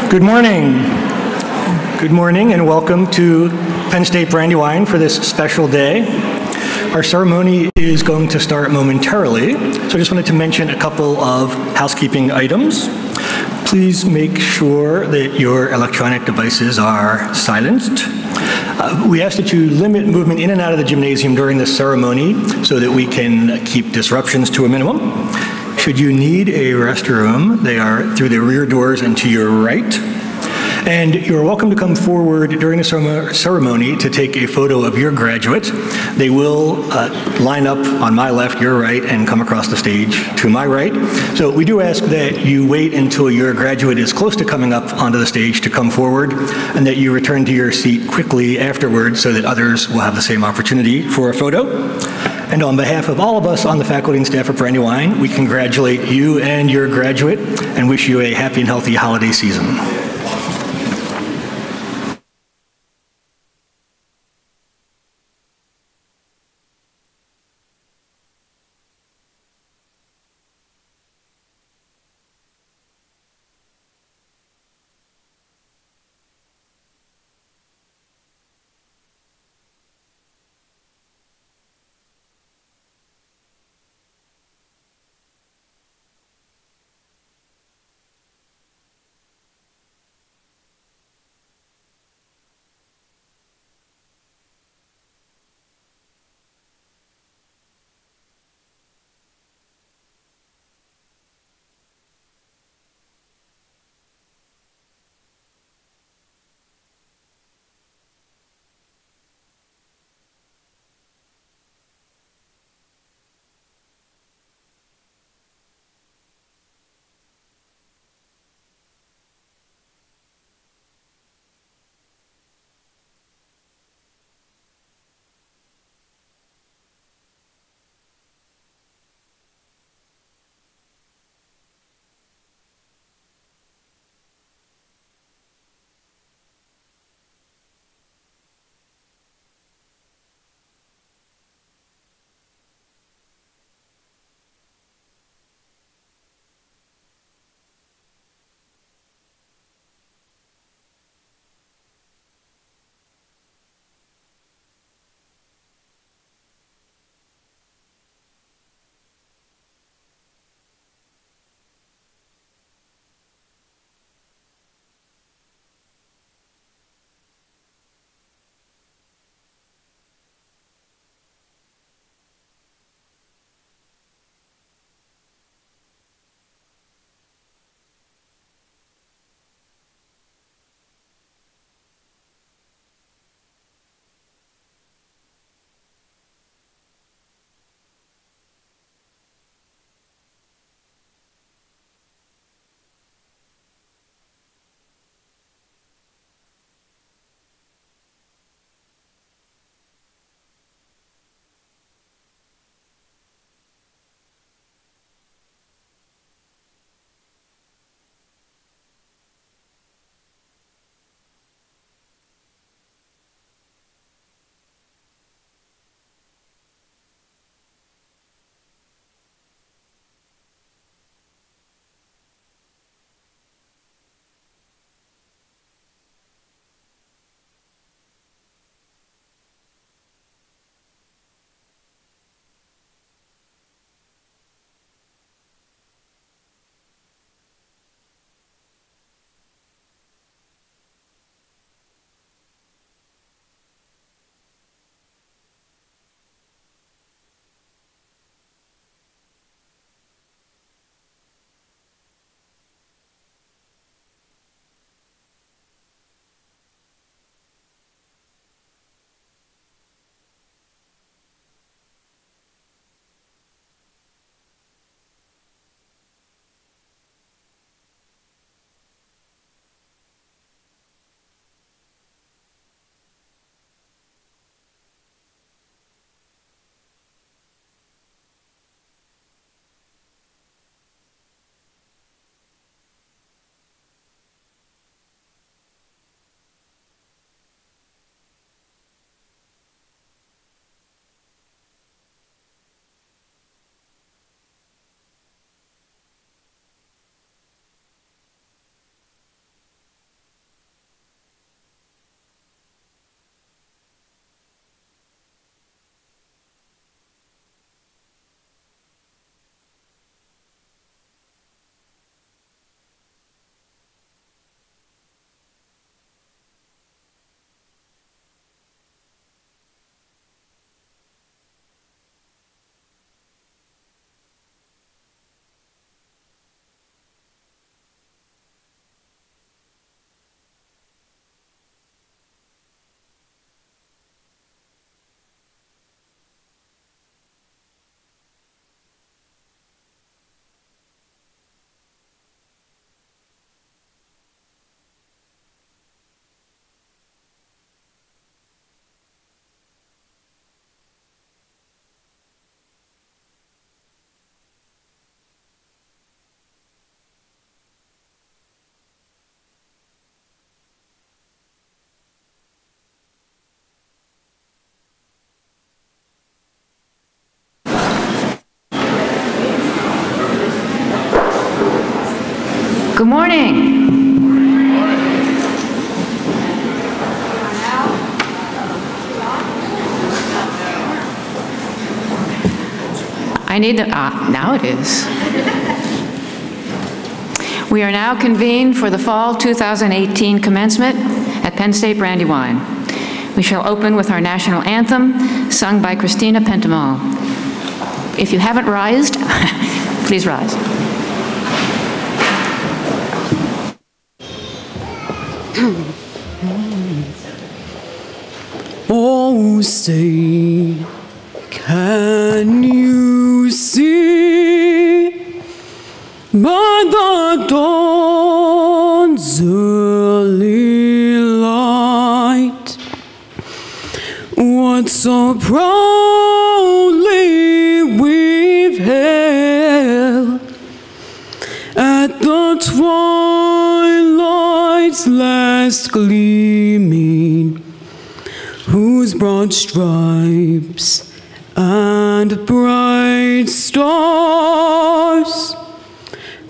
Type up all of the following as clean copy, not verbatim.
Good morning. Good morning and welcome to Penn State Brandywine for this special day. Our ceremony is going to start momentarily, so I just wanted to mention a couple of housekeeping items. Please make sure that your electronic devices are silenced. We ask that you limit movement in and out of the gymnasium during this ceremony so that we can keep disruptions to a minimum. Should you need a restroom, they are through the rear doors and to your right. And you're welcome to come forward during the ceremony to take a photo of your graduate. They will line up on my left, your right, and come across the stage to my right. So we do ask that you wait until your graduate is close to coming up onto the stage to come forward, and that you return to your seat quickly afterwards so that others will have the same opportunity for a photo. And on behalf of all of us on the faculty and staff at Brandywine, we congratulate you and your graduate and wish you a happy and healthy holiday season. Good morning. I need the, now it is. We are now convened for the fall 2018 commencement at Penn State Brandywine. We shall open with our national anthem, sung by Christina Pentamall. If you haven't rised, please rise. Oh, say, can you see by the dawn's early light what so proudly we've hailed at the twilight's last gleaming, whose broad stripes and bright stars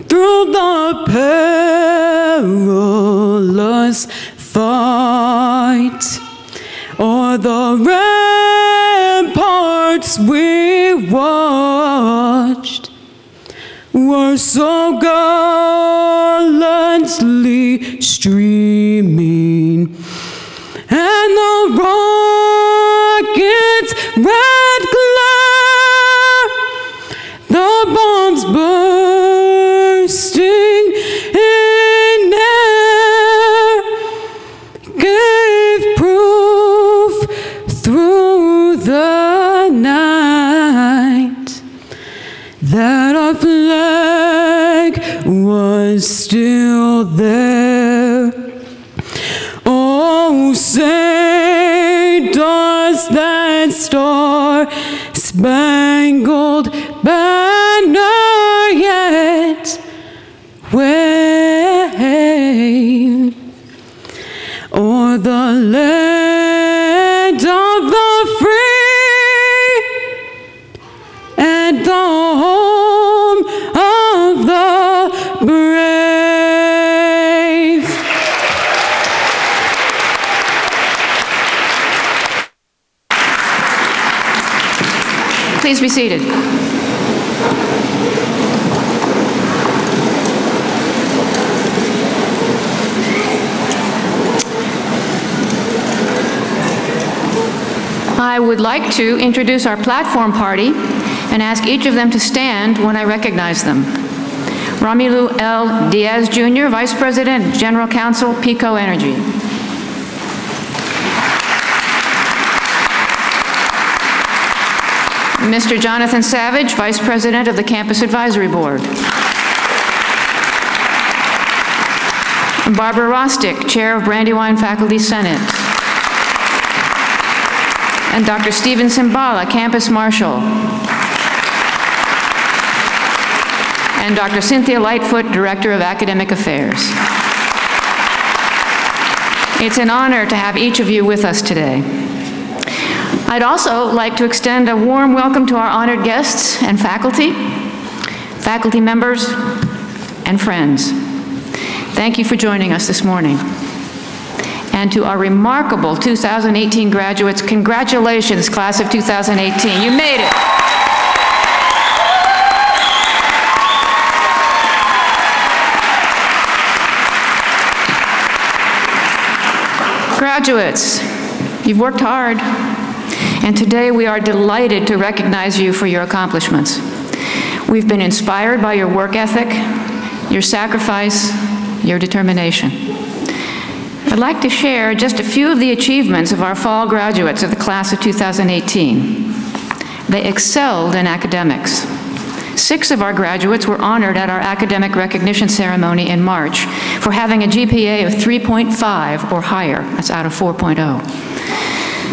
through the perilous fight o'er the ramparts we watched were so gallantly streaming, and the rocket's red glare, the bombs bursting in air, gave proof through the night that our flag was still there. Oh, say, does that star-spangled banner yet wave o'er the land of the free and the home of the brave? Please be seated. I would like to introduce our platform party and ask each of them to stand when I recognize them. Romi L. Diaz, Jr., Vice President, General Counsel, Pico Energy. Mr. Jonathan Savage, Vice President of the Campus Advisory Board. Barbara Rostick, Chair of Brandywine Faculty Senate. And Dr. Stephen Simbala, Campus Marshal. And Dr. Cynthia Lightfoot, Director of Academic Affairs. It's an honor to have each of you with us today. I'd also like to extend a warm welcome to our honored guests and faculty members, and friends. Thank you for joining us this morning. And to our remarkable 2018 graduates, congratulations, class of 2018. You made it. Graduates, you've worked hard, and today we are delighted to recognize you for your accomplishments. We've been inspired by your work ethic, your sacrifice, your determination. I'd like to share just a few of the achievements of our fall graduates of the class of 2018. They excelled in academics. 6 of our graduates were honored at our academic recognition ceremony in March for having a GPA of 3.5 or higher. That's out of 4.0.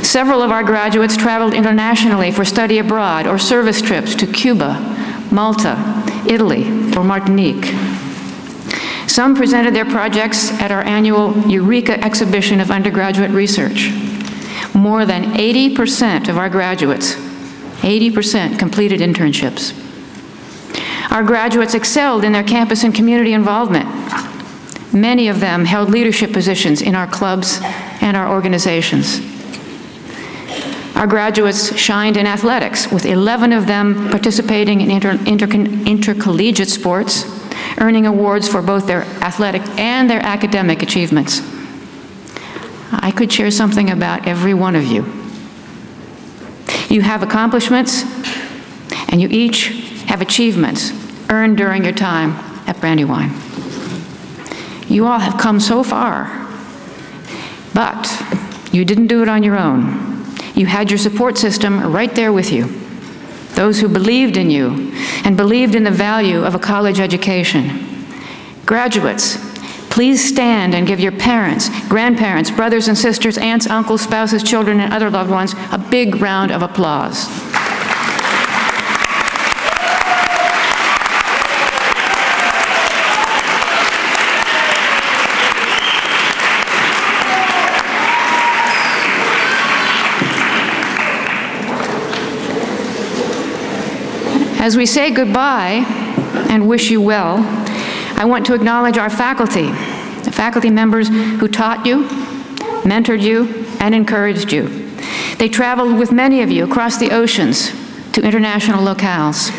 Several of our graduates traveled internationally for study abroad or service trips to Cuba, Malta, Italy, or Martinique. Some presented their projects at our annual Eureka exhibition of undergraduate research. More than 80% of our graduates, 80% completed internships. Our graduates excelled in their campus and community involvement. Many of them held leadership positions in our clubs and our organizations. Our graduates shined in athletics, with 11 of them participating in intercollegiate sports, earning awards for both their athletic and their academic achievements. I could share something about every one of you. You have accomplishments, and you each have achievements earned during your time at Brandywine. You all have come so far, but you didn't do it on your own. You had your support system right there with you. Those who believed in you and believed in the value of a college education. Graduates, please stand and give your parents, grandparents, brothers and sisters, aunts, uncles, spouses, children, and other loved ones a big round of applause. As we say goodbye and wish you well, I want to acknowledge our faculty, the faculty members who taught you, mentored you, and encouraged you. They traveled with many of you across the oceans to international locales.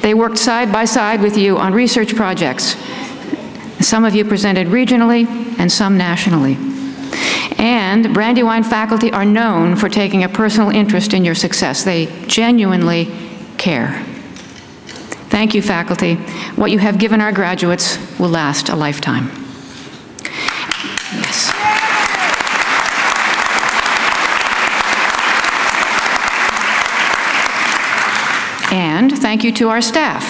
They worked side by side with you on research projects. Some of you presented regionally and some nationally. And Brandywine faculty are known for taking a personal interest in your success. They genuinely care. Thank you, faculty. What you have given our graduates will last a lifetime. Yes. And thank you to our staff,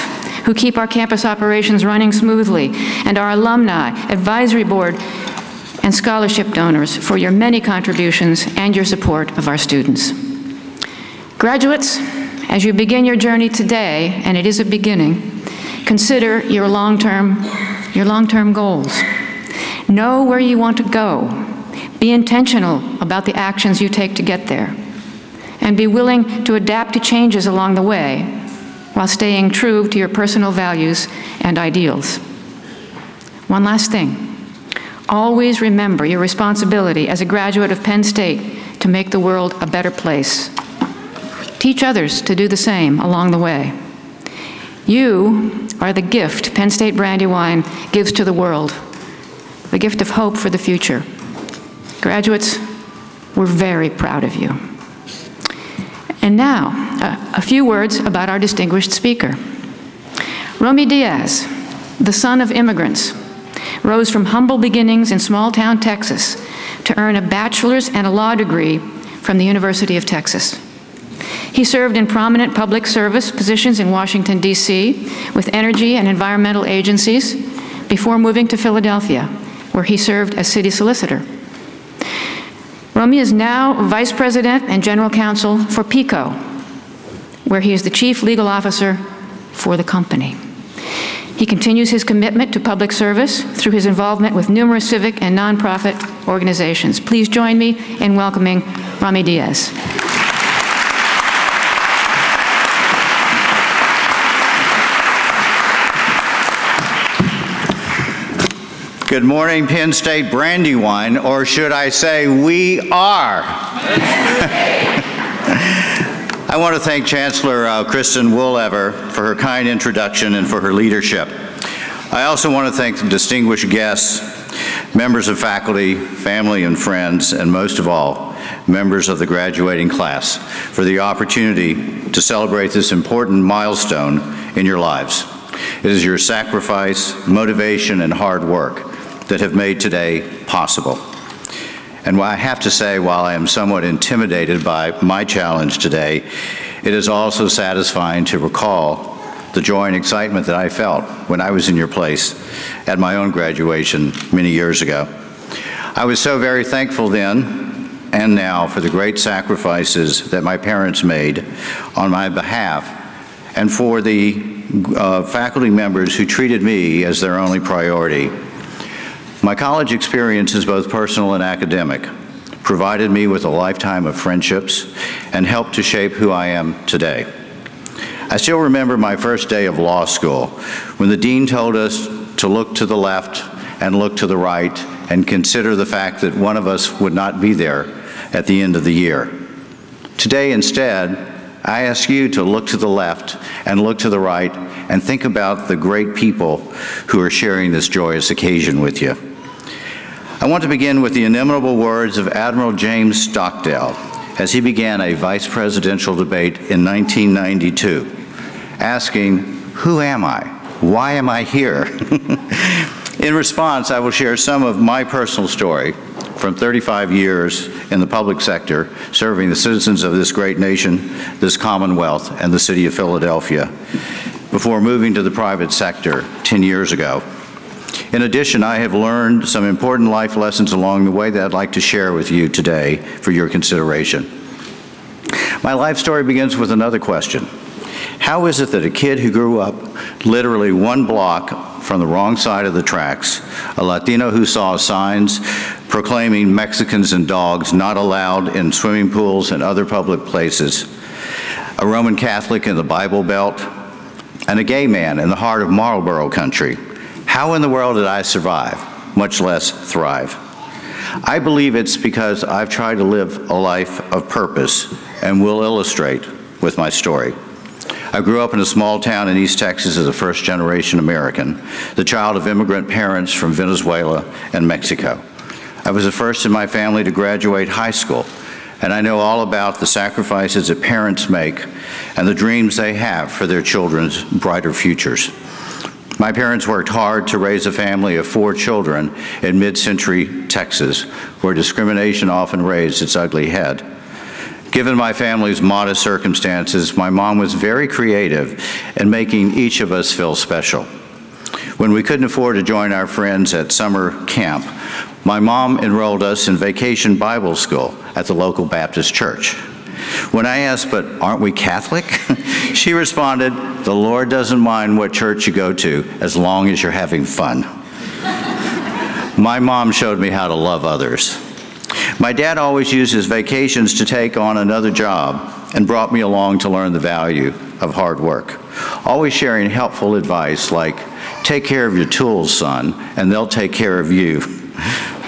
who keep our campus operations running smoothly, and our alumni, advisory board, and scholarship donors for your many contributions and your support of our students. Graduates, as you begin your journey today, and it is a beginning, consider your long-term goals. Know where you want to go. Be intentional about the actions you take to get there. And be willing to adapt to changes along the way while staying true to your personal values and ideals. One last thing. Always remember your responsibility as a graduate of Penn State to make the world a better place. Teach others to do the same along the way. You are the gift Penn State Brandywine gives to the world, the gift of hope for the future. Graduates, we're very proud of you. And now, a few words about our distinguished speaker. Romi Diaz, the son of immigrants, rose from humble beginnings in small-town Texas to earn a bachelor's and a law degree from the University of Texas. He served in prominent public service positions in Washington, D.C., with energy and environmental agencies, before moving to Philadelphia, where he served as city solicitor. Romi is now Vice President and General Counsel for PICO, where he is the Chief Legal Officer for the company. He continues his commitment to public service through his involvement with numerous civic and nonprofit organizations. Please join me in welcoming Romi Diaz. Good morning, Penn State Brandywine, or should I say, we are. I want to thank Chancellor Kristen Woolever for her kind introduction and for her leadership. I also want to thank the distinguished guests, members of faculty, family and friends, and most of all, members of the graduating class for the opportunity to celebrate this important milestone in your lives. It is your sacrifice, motivation, and hard work that have made today possible. And I have to say, while I am somewhat intimidated by my challenge today, it is also satisfying to recall the joy and excitement that I felt when I was in your place at my own graduation many years ago. I was so very thankful then and now for the great sacrifices that my parents made on my behalf, and for the faculty members who treated me as their only priority. My college experience is both personal and academic, provided me with a lifetime of friendships, and helped to shape who I am today. I still remember my first day of law school when the dean told us to look to the left and look to the right and consider the fact that one of us would not be there at the end of the year. Today, instead, I ask you to look to the left and look to the right and think about the great people who are sharing this joyous occasion with you. I want to begin with the inimitable words of Admiral James Stockdale as he began a vice presidential debate in 1992, asking, "Who am I? Why am I here?" In response, I will share some of my personal story from 35 years in the public sector, serving the citizens of this great nation, this Commonwealth, and the city of Philadelphia, before moving to the private sector 10 years ago. In addition, I have learned some important life lessons along the way that I'd like to share with you today for your consideration. My life story begins with another question. How is it that a kid who grew up literally one block from the wrong side of the tracks, a Latino who saw signs proclaiming Mexicans and dogs not allowed in swimming pools and other public places, a Roman Catholic in the Bible Belt, and a gay man in the heart of Marlboro country, how in the world did I survive, much less thrive? I believe it's because I've tried to live a life of purpose and will illustrate with my story. I grew up in a small town in East Texas as a first-generation American, the child of immigrant parents from Venezuela and Mexico. I was the first in my family to graduate high school, and I know all about the sacrifices that parents make and the dreams they have for their children's brighter futures. My parents worked hard to raise a family of 4 children in mid-century Texas, where discrimination often raised its ugly head. Given my family's modest circumstances, my mom was very creative in making each of us feel special. When we couldn't afford to join our friends at summer camp, my mom enrolled us in vacation Bible school at the local Baptist church. When I asked, "But aren't we Catholic?" she responded, "The Lord doesn't mind what church you go to as long as you're having fun." My mom showed me how to love others. My dad always used his vacations to take on another job and brought me along to learn the value of hard work, always sharing helpful advice like, "Take care of your tools, son, and they'll take care of you."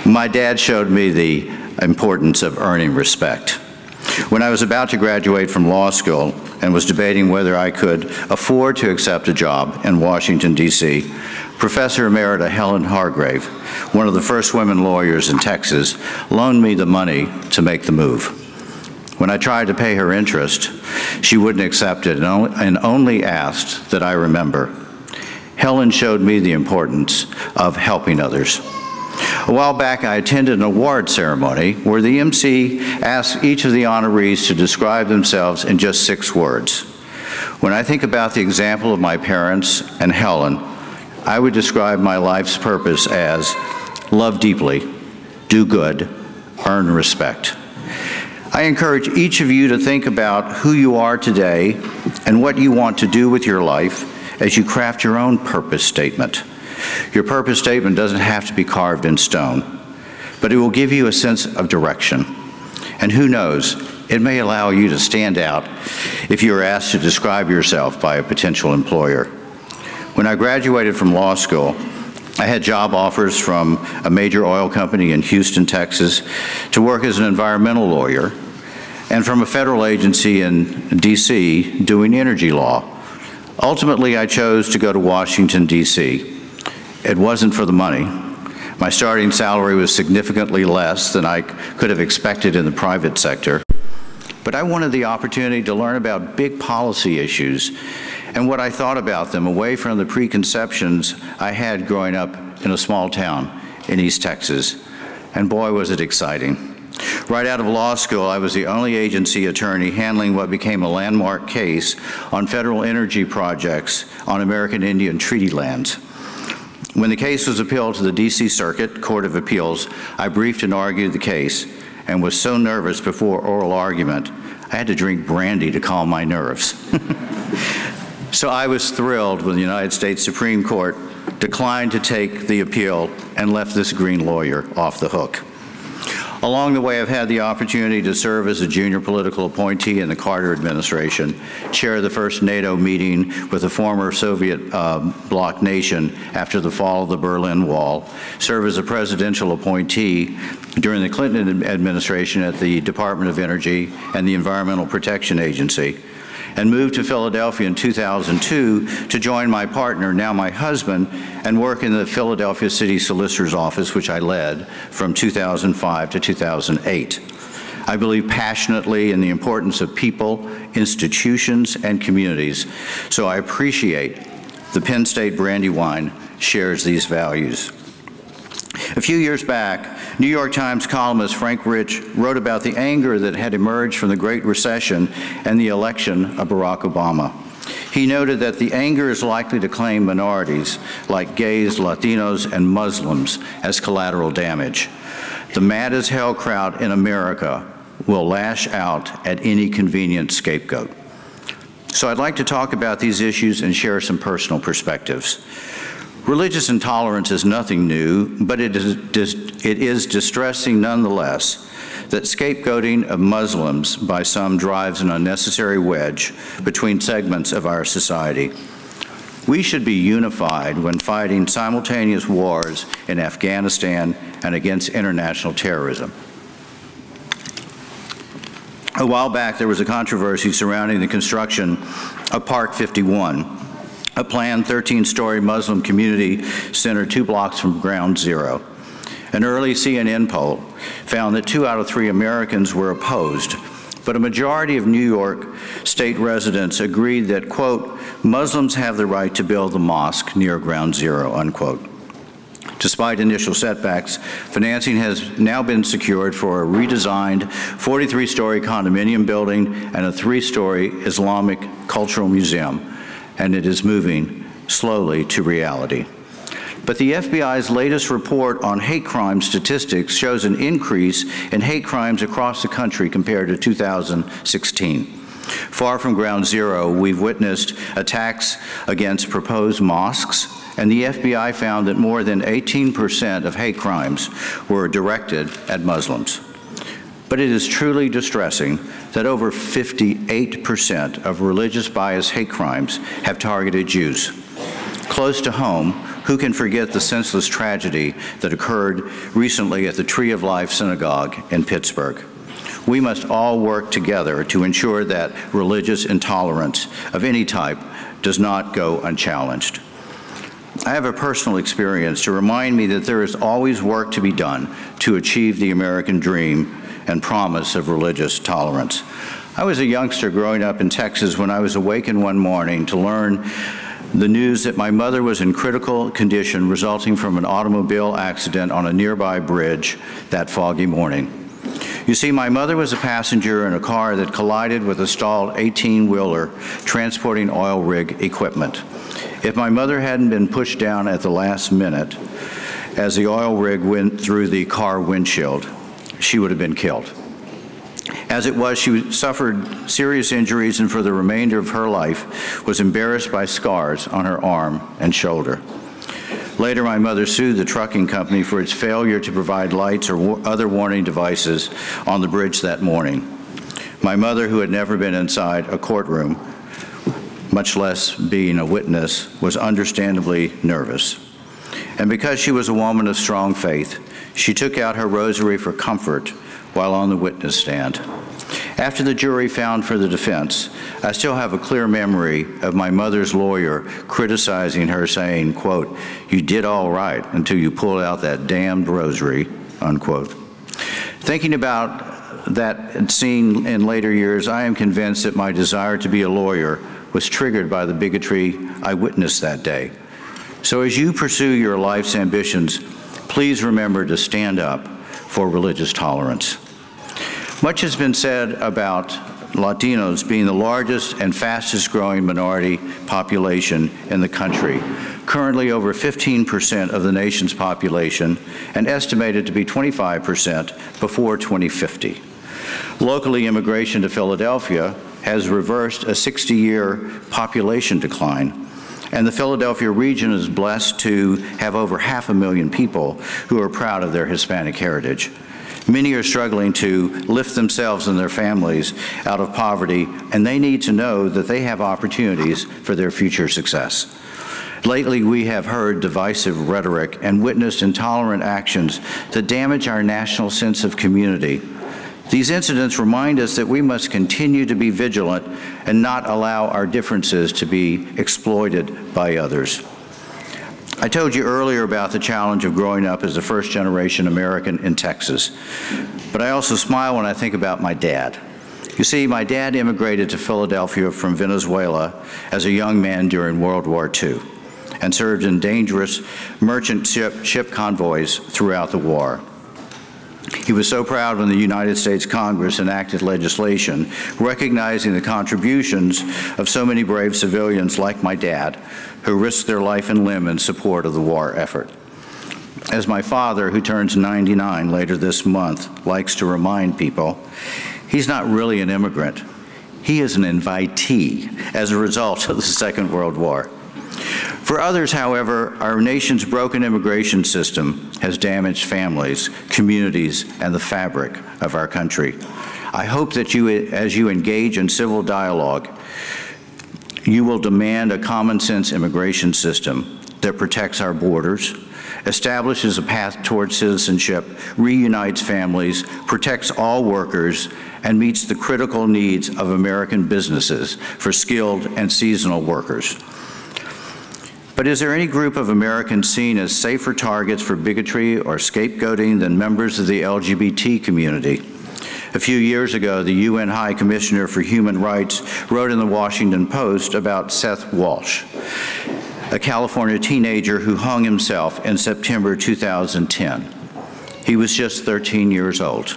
My dad showed me the importance of earning respect. When I was about to graduate from law school and was debating whether I could afford to accept a job in Washington, D.C., Professor Emerita Helen Hargrave, one of the first women lawyers in Texas, loaned me the money to make the move. When I tried to pay her interest, she wouldn't accept it and only asked that I remember. Helen showed me the importance of helping others. A while back, I attended an award ceremony where the MC asked each of the honorees to describe themselves in just 6 words. When I think about the example of my parents and Helen, I would describe my life's purpose as love deeply, do good, earn respect. I encourage each of you to think about who you are today and what you want to do with your life as you craft your own purpose statement. Your purpose statement doesn't have to be carved in stone, but it will give you a sense of direction. And who knows, it may allow you to stand out if you are asked to describe yourself by a potential employer. When I graduated from law school, I had job offers from a major oil company in Houston, Texas, to work as an environmental lawyer, and from a federal agency in D.C. doing energy law. Ultimately, I chose to go to Washington, D.C. It wasn't for the money. My starting salary was significantly less than I could have expected in the private sector, but I wanted the opportunity to learn about big policy issues and what I thought about them away from the preconceptions I had growing up in a small town in East Texas. And boy, was it exciting. Right out of law school, I was the only agency attorney handling what became a landmark case on federal energy projects on American Indian treaty lands. When the case was appealed to the D.C. Circuit Court of Appeals, I briefed and argued the case and was so nervous before oral argument, I had to drink brandy to calm my nerves. So I was thrilled when the United States Supreme Court declined to take the appeal and left this green lawyer off the hook. Along the way, I've had the opportunity to serve as a junior political appointee in the Carter administration, chair the first NATO meeting with a former Soviet bloc nation after the fall of the Berlin Wall, serve as a presidential appointee during the Clinton administration at the Department of Energy and the Environmental Protection Agency, and moved to Philadelphia in 2002 to join my partner, now my husband, and work in the Philadelphia City Solicitor's Office, which I led from 2005 to 2008. I believe passionately in the importance of people, institutions, and communities, so I appreciate the Penn State Brandywine shares these values. A few years back, New York Times columnist Frank Rich wrote about the anger that had emerged from the Great Recession and the election of Barack Obama. He noted that the anger is likely to claim minorities like gays, Latinos, and Muslims as collateral damage. The mad-as-hell crowd in America will lash out at any convenient scapegoat. So I'd like to talk about these issues and share some personal perspectives. Religious intolerance is nothing new, but it is distressing nonetheless that scapegoating of Muslims by some drives an unnecessary wedge between segments of our society. We should be unified when fighting simultaneous wars in Afghanistan and against international terrorism. A while back, there was a controversy surrounding the construction of Park 51, a planned 13-story Muslim community center 2 blocks from Ground Zero. An early CNN poll found that 2 out of 3 Americans were opposed, but a majority of New York State residents agreed that, quote, Muslims have the right to build the mosque near Ground Zero, unquote. Despite initial setbacks, financing has now been secured for a redesigned 43-story condominium building and a 3-story Islamic cultural museum, and it is moving slowly to reality. But the FBI's latest report on hate crime statistics shows an increase in hate crimes across the country compared to 2016. Far from Ground Zero, we've witnessed attacks against proposed mosques, and the FBI found that more than 18% of hate crimes were directed at Muslims. But it is truly distressing that over 58% of religious bias hate crimes have targeted Jews. Close to home, who can forget the senseless tragedy that occurred recently at the Tree of Life Synagogue in Pittsburgh? We must all work together to ensure that religious intolerance of any type does not go unchallenged. I have a personal experience to remind me that there is always work to be done to achieve the American dream and promise of religious tolerance. I was a youngster growing up in Texas when I was awakened one morning to learn the news that my mother was in critical condition resulting from an automobile accident on a nearby bridge that foggy morning. You see, my mother was a passenger in a car that collided with a stalled 18-wheeler transporting oil rig equipment. If my mother hadn't been pushed down at the last minute as the oil rig went through the car windshield, she would have been killed. As it was, she suffered serious injuries and for the remainder of her life was embarrassed by scars on her arm and shoulder. Later, my mother sued the trucking company for its failure to provide lights or other warning devices on the bridge that morning. My mother, who had never been inside a courtroom, much less being a witness, was understandably nervous. And because she was a woman of strong faith, she took out her rosary for comfort while on the witness stand. After the jury found for the defense, I still have a clear memory of my mother's lawyer criticizing her, saying, quote, "You did all right until you pulled out that damned rosary," unquote. Thinking about that scene in later years, I am convinced that my desire to be a lawyer was triggered by the bigotry I witnessed that day. So as you pursue your life's ambitions, please remember to stand up for religious tolerance. Much has been said about Latinos being the largest and fastest growing minority population in the country, currently over 15% of the nation's population and estimated to be 25% before 2050. Locally, immigration to Philadelphia has reversed a 60-year population decline, and the Philadelphia region is blessed to have over 500,000 people who are proud of their Hispanic heritage. Many are struggling to lift themselves and their families out of poverty, and they need to know that they have opportunities for their future success. Lately, we have heard divisive rhetoric and witnessed intolerant actions that damage our national sense of community. These incidents remind us that we must continue to be vigilant and not allow our differences to be exploited by others. I told you earlier about the challenge of growing up as a first-generation American in Texas, but I also smile when I think about my dad. You see, my dad immigrated to Philadelphia from Venezuela as a young man during World War II and served in dangerous merchant ship convoys throughout the war. He was so proud when the United States Congress enacted legislation recognizing the contributions of so many brave civilians like my dad who risked their life and limb in support of the war effort. As my father, who turns 99 later this month, likes to remind people, he's not really an immigrant. He is an invitee as a result of the Second World War. For others, however, our nation's broken immigration system has damaged families, communities, and the fabric of our country. I hope that you, as you engage in civil dialogue, you will demand a common-sense immigration system that protects our borders, establishes a path towards citizenship, reunites families, protects all workers, and meets the critical needs of American businesses for skilled and seasonal workers. But is there any group of Americans seen as safer targets for bigotry or scapegoating than members of the LGBT community? A few years ago, the UN High Commissioner for Human Rights wrote in the Washington Post about Seth Walsh, a California teenager who hung himself in September 2010. He was just 13 years old.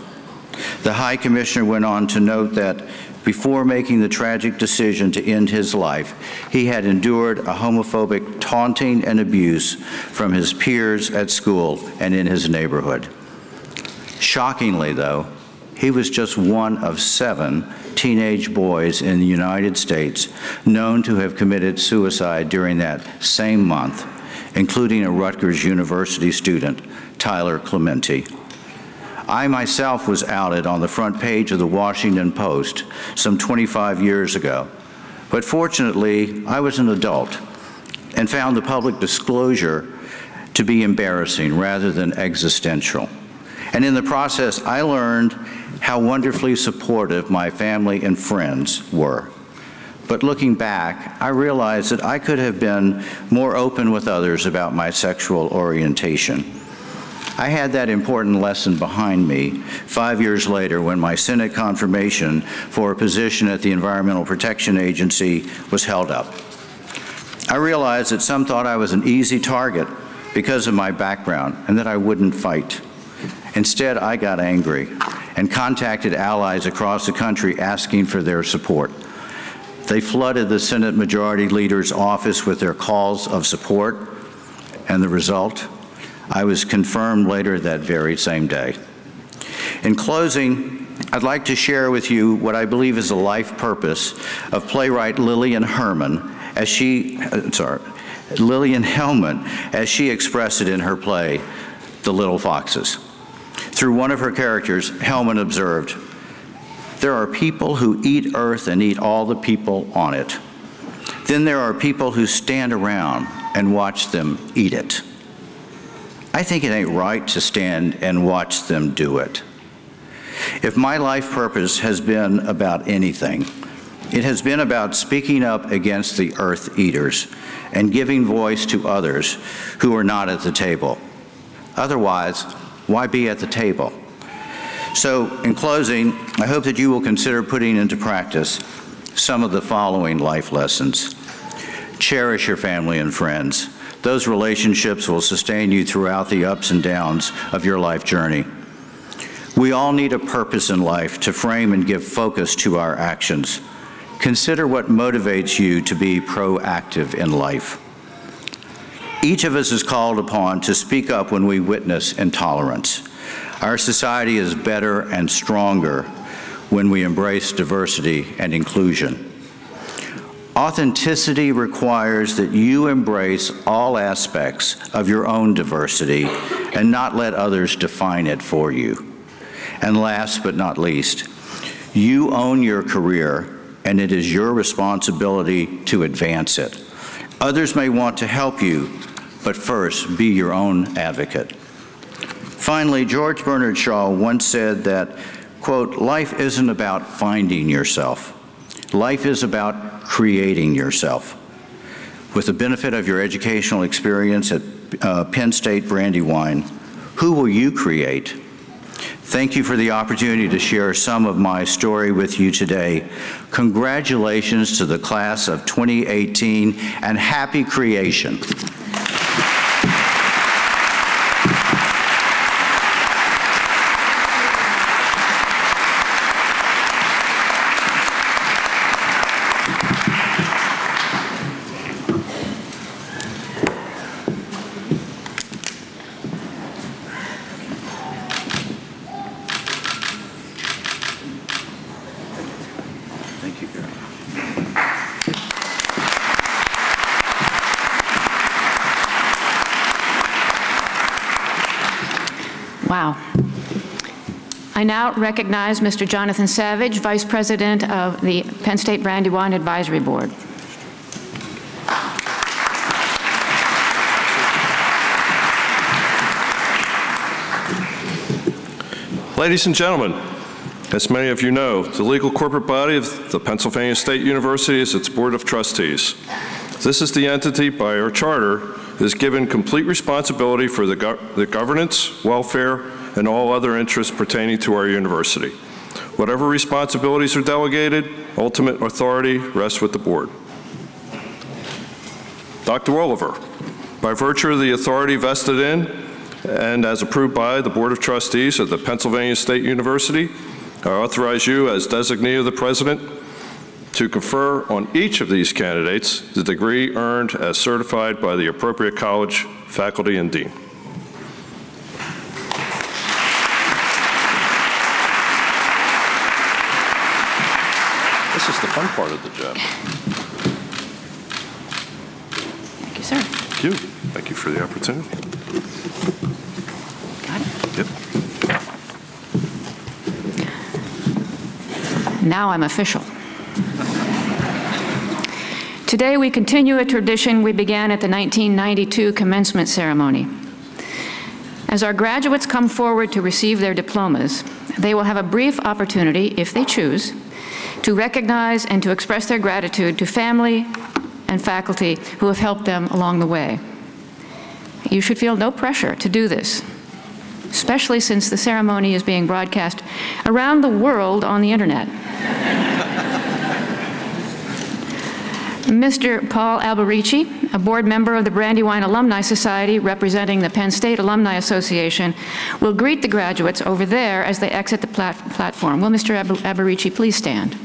The High Commissioner went on to note that before making the tragic decision to end his life, he had endured a homophobic taunting and abuse from his peers at school and in his neighborhood. Shockingly, though, he was just one of 7 teenage boys in the United States known to have committed suicide during that same month, including a Rutgers University student, Tyler Clementi. I myself was outed on the front page of the Washington Post some 25 years ago, but fortunately, I was an adult and found the public disclosure to be embarrassing rather than existential. And in the process, I learned how wonderfully supportive my family and friends were. But looking back, I realized that I could have been more open with others about my sexual orientation. I had that important lesson behind me 5 years later when my Senate confirmation for a position at the Environmental Protection Agency was held up. I realized that some thought I was an easy target because of my background and that I wouldn't fight. Instead, I got angry and contacted allies across the country asking for their support. They flooded the Senate Majority Leader's office with their calls of support, and the result? I was confirmed later that very same day. In closing, I'd like to share with you what I believe is the life purpose of playwright Lillian Hellman, as she expressed it in her play, The Little Foxes. Through one of her characters, Hellman observed, "There are people who eat earth and eat all the people on it. Then there are people who stand around and watch them eat it. I think it ain't right to stand and watch them do it." If my life purpose has been about anything, it has been about speaking up against the earth eaters and giving voice to others who are not at the table. Otherwise, why be at the table? So, in closing, I hope that you will consider putting into practice some of the following life lessons. Cherish your family and friends. Those relationships will sustain you throughout the ups and downs of your life journey. We all need a purpose in life to frame and give focus to our actions. Consider what motivates you to be proactive in life. Each of us is called upon to speak up when we witness intolerance. Our society is better and stronger when we embrace diversity and inclusion. Authenticity requires that you embrace all aspects of your own diversity and not let others define it for you. And last but not least, you own your career, and it is your responsibility to advance it. Others may want to help you, but first, be your own advocate. Finally, George Bernard Shaw once said that, quote, "Life isn't about finding yourself. Life is about creating yourself." With the benefit of your educational experience at Penn State Brandywine, who will you create? Thank you for the opportunity to share some of my story with you today. Congratulations to the class of 2018 and happy creation. Wow. I now recognize Mr. Jonathan Savage, Vice President of the Penn State Brandywine Advisory Board. Ladies and gentlemen, as many of you know, the legal corporate body of the Pennsylvania State University is its Board of Trustees. This is the entity by our charter that is given complete responsibility for the governance, welfare, and all other interests pertaining to our university. Whatever responsibilities are delegated, ultimate authority rests with the board. Dr. Wolliver, by virtue of the authority vested in and as approved by the Board of Trustees of the Pennsylvania State University, I authorize you as designee of the President to confer on each of these candidates the degree earned as certified by the appropriate college, faculty, and dean. This is the fun part of the job. Thank you, sir. Thank you. Thank you for the opportunity. Got it. Yep. Now I'm official. Today we continue a tradition we began at the 1992 commencement ceremony. As our graduates come forward to receive their diplomas, they will have a brief opportunity, if they choose, to recognize and to express their gratitude to family and faculty who have helped them along the way. You should feel no pressure to do this, especially since the ceremony is being broadcast around the world on the internet. Mr. Paul Alberici, a board member of the Brandywine Alumni Society representing the Penn State Alumni Association, will greet the graduates over there as they exit the platform. Will Mr. Alberici please stand?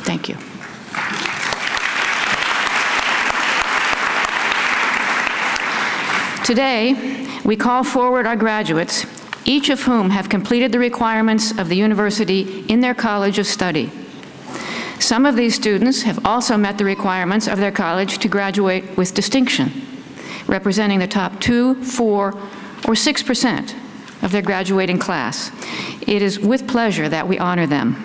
Thank you. Today, we call forward our graduates, each of whom have completed the requirements of the university in their college of study. Some of these students have also met the requirements of their college to graduate with distinction, representing the top 2, 4, or 6% of their graduating class. It is with pleasure that we honor them.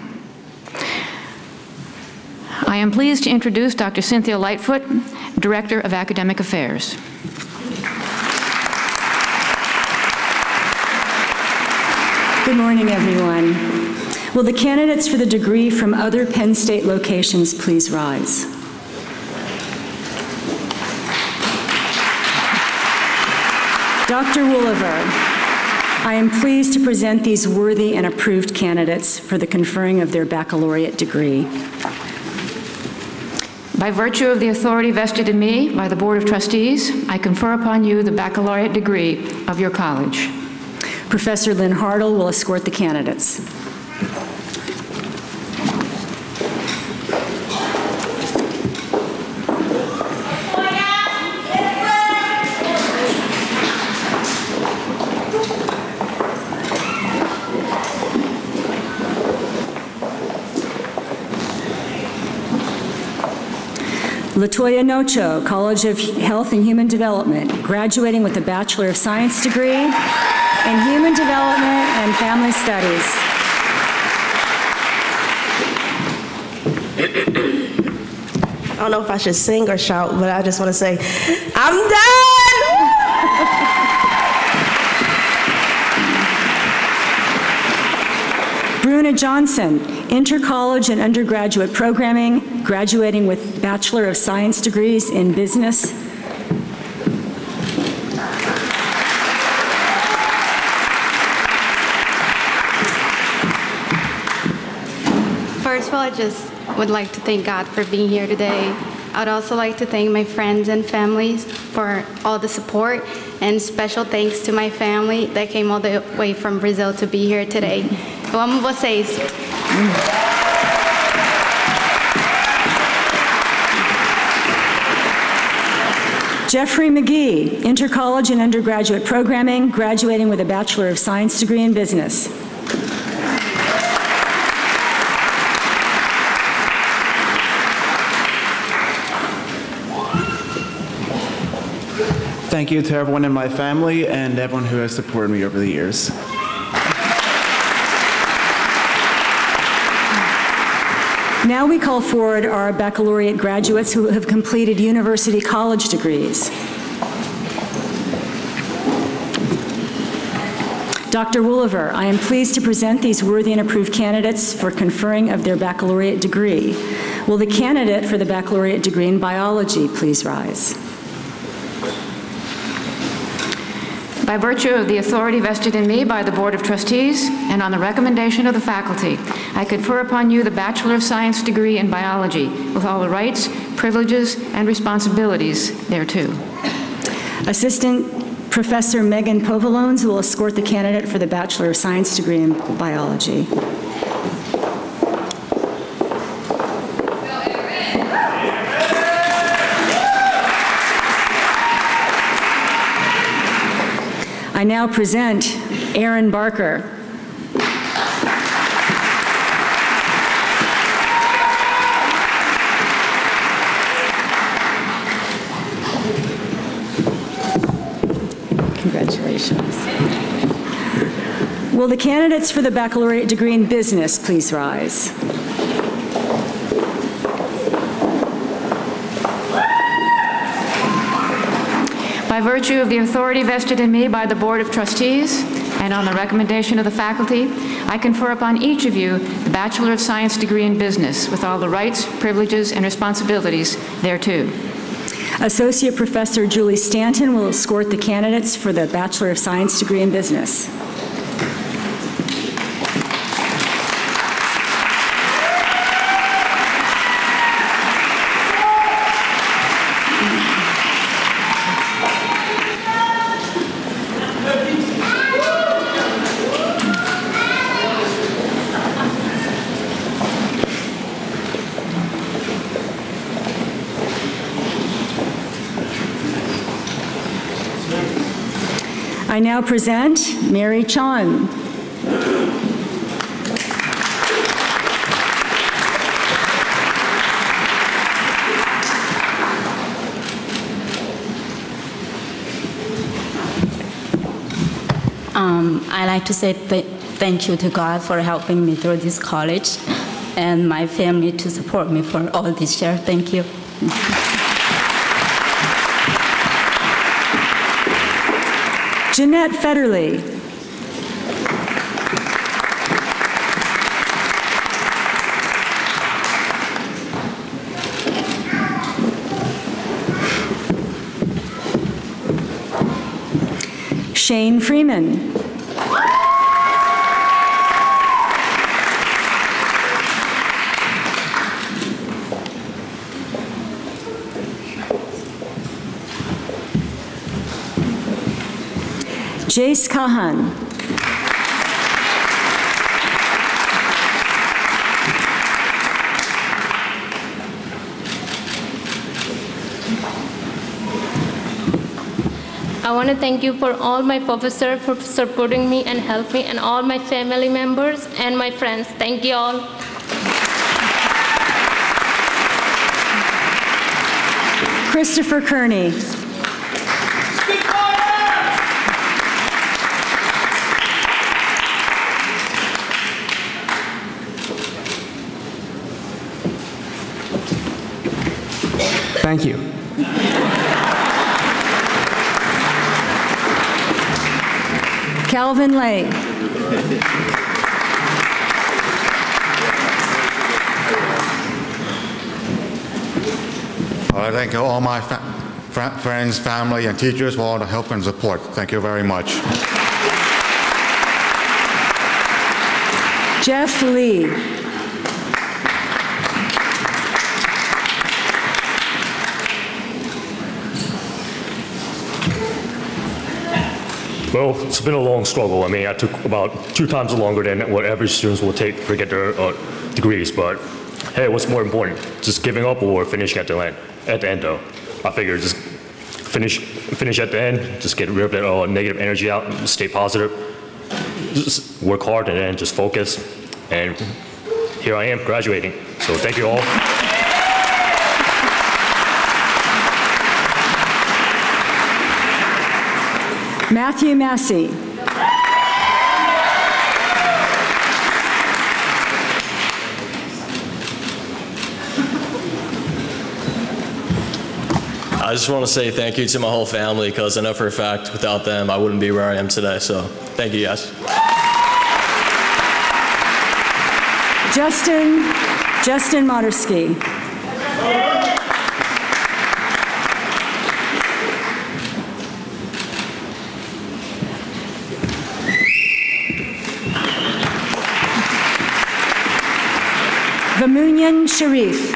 I am pleased to introduce Dr. Cynthia Lightfoot, Director of Academic Affairs. Good morning, everyone. Will the candidates for the degree from other Penn State locations please rise? Dr. Wolliver, I am pleased to present these worthy and approved candidates for the conferring of their baccalaureate degree. By virtue of the authority vested in me by the Board of Trustees, I confer upon you the baccalaureate degree of your college. Professor Lynn Hartle will escort the candidates. Latoya Nocho, College of Health and Human Development, graduating with a Bachelor of Science degree. in Human Development and Family Studies. I don't know if I should sing or shout, but I just want to say, I'm done! Bruna Johnson, Intercollege and Undergraduate Programming, graduating with Bachelor of Science degrees in Business. First of all, I just would like to thank God for being here today. I would also like to thank my friends and families for all the support, and special thanks to my family that came all the way from Brazil to be here today. Eu amo vocês. Jeffrey McGee, Intercollege and Undergraduate Programming, graduating with a Bachelor of Science degree in Business. Thank you to everyone in my family and everyone who has supported me over the years. Now we call forward our baccalaureate graduates who have completed university college degrees. Dr. Wooliver, I am pleased to present these worthy and approved candidates for conferring of their baccalaureate degree. Will the candidate for the baccalaureate degree in biology please rise? By virtue of the authority vested in me by the Board of Trustees and on the recommendation of the faculty, I confer upon you the Bachelor of Science degree in biology with all the rights, privileges, and responsibilities thereto. Assistant Professor Megan Povalones will escort the candidate for the Bachelor of Science degree in biology. I now present Aaron Barker. Congratulations. Will the candidates for the baccalaureate degree in business please rise? By virtue of the authority vested in me by the Board of Trustees and on the recommendation of the faculty, I confer upon each of you the Bachelor of Science degree in business with all the rights, privileges, and responsibilities thereto. Associate Professor Julie Stanton will escort the candidates for the Bachelor of Science degree in business. I now present Mary Chon. I like to say thank you to God for helping me through this college and my family to support me for all this year. Thank you. Jeanette Federley. Shane Freeman. Jace Kahan. I want to thank you for all my professors for supporting me and helping me, and all my family members and my friends. Thank you all. Christopher Kearney. Thank you. Calvin Lay. I thank all my friends, family, and teachers for all the help and support. Thank you very much. Jeff Lee. Well, it's been a long struggle. I mean, I took about 2 times longer than what average students will take to get their degrees, but hey, what's more important? Just giving up or finishing at the end? At the end, though, I figured just finish at the end, just get rid of that negative energy out, and stay positive, just work hard, and then just focus. And here I am, graduating. So thank you all. Matthew Massey. I just want to say thank you to my whole family, because I know for a fact without them I wouldn't be where I am today. So thank you guys. Justin Moderski. Vamunian Sharif.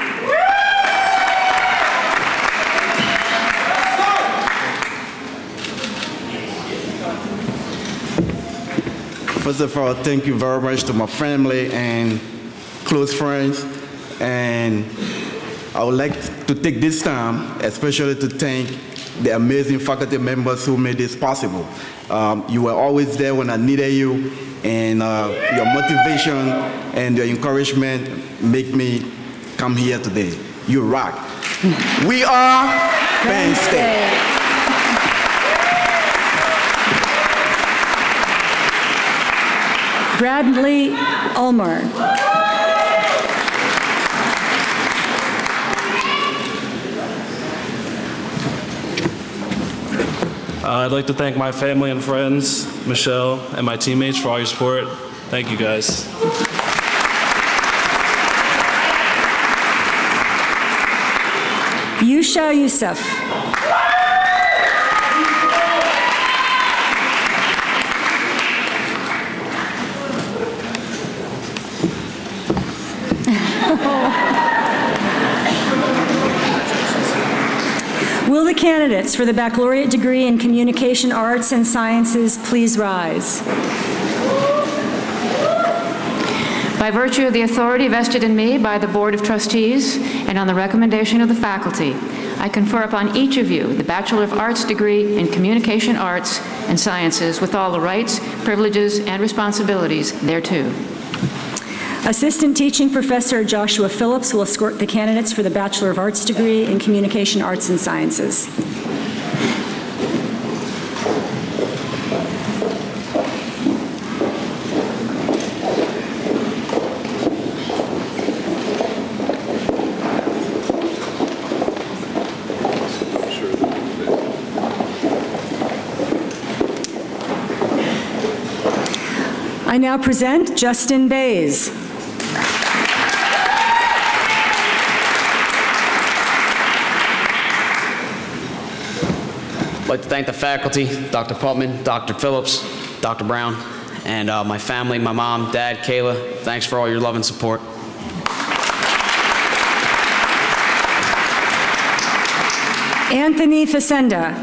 First of all, thank you very much to my family and close friends. And I would like to take this time, especially to thank the amazing faculty members who made this possible. You were always there when I needed you, and your motivation and your encouragement make me come here today. You rock. We are Penn State. Bradley Ulmer. I'd like to thank my family and friends, Michelle, and my teammates for all your support. Thank you, guys. Yusha Youssef. Will the candidates for the baccalaureate degree in Communication Arts and Sciences please rise? By virtue of the authority vested in me by the Board of Trustees and on the recommendation of the faculty, I confer upon each of you the Bachelor of Arts degree in Communication Arts and Sciences with all the rights, privileges, and responsibilities thereto. Assistant Teaching Professor Joshua Phillips will escort the candidates for the Bachelor of Arts degree in Communication Arts and Sciences. I now present Justin Bays. I'd like to thank the faculty, Dr. Putman, Dr. Phillips, Dr. Brown, and my family, my mom, dad, Kayla. Thanks for all your love and support. Anthony Facenda.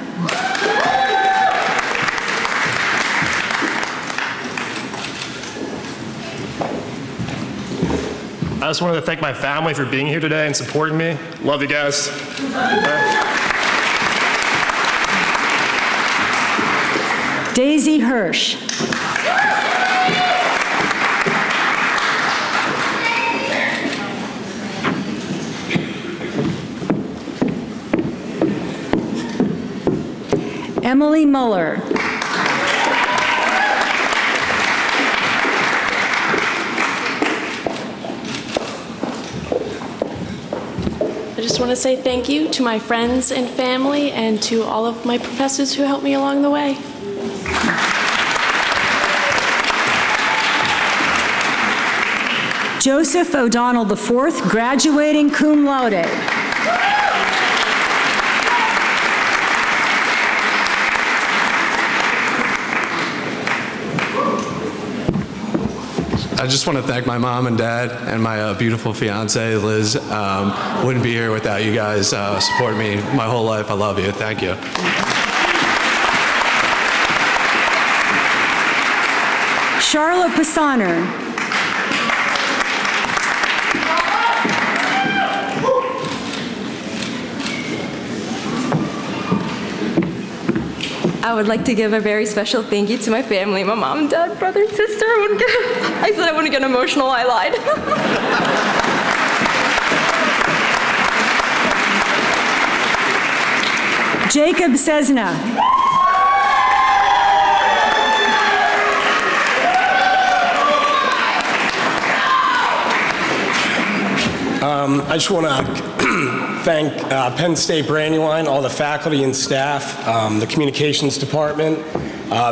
I just wanted to thank my family for being here today and supporting me. Love you guys. Daisy Hirsch. Emily Muller. I just want to say thank you to my friends and family and to all of my professors who helped me along the way. Joseph O'Donnell IV, graduating cum laude. I just want to thank my mom and dad and my beautiful fiance, Liz. Wouldn't be here without you guys supporting me my whole life. I love you. Thank you. Charlotte Pissaner. I would like to give a very special thank you to my family, my mom, dad, brother, and sister. I said I wouldn't get emotional, I lied. Jacob Cesna. I just want to thank Penn State Brandywine, all the faculty and staff, the communications department.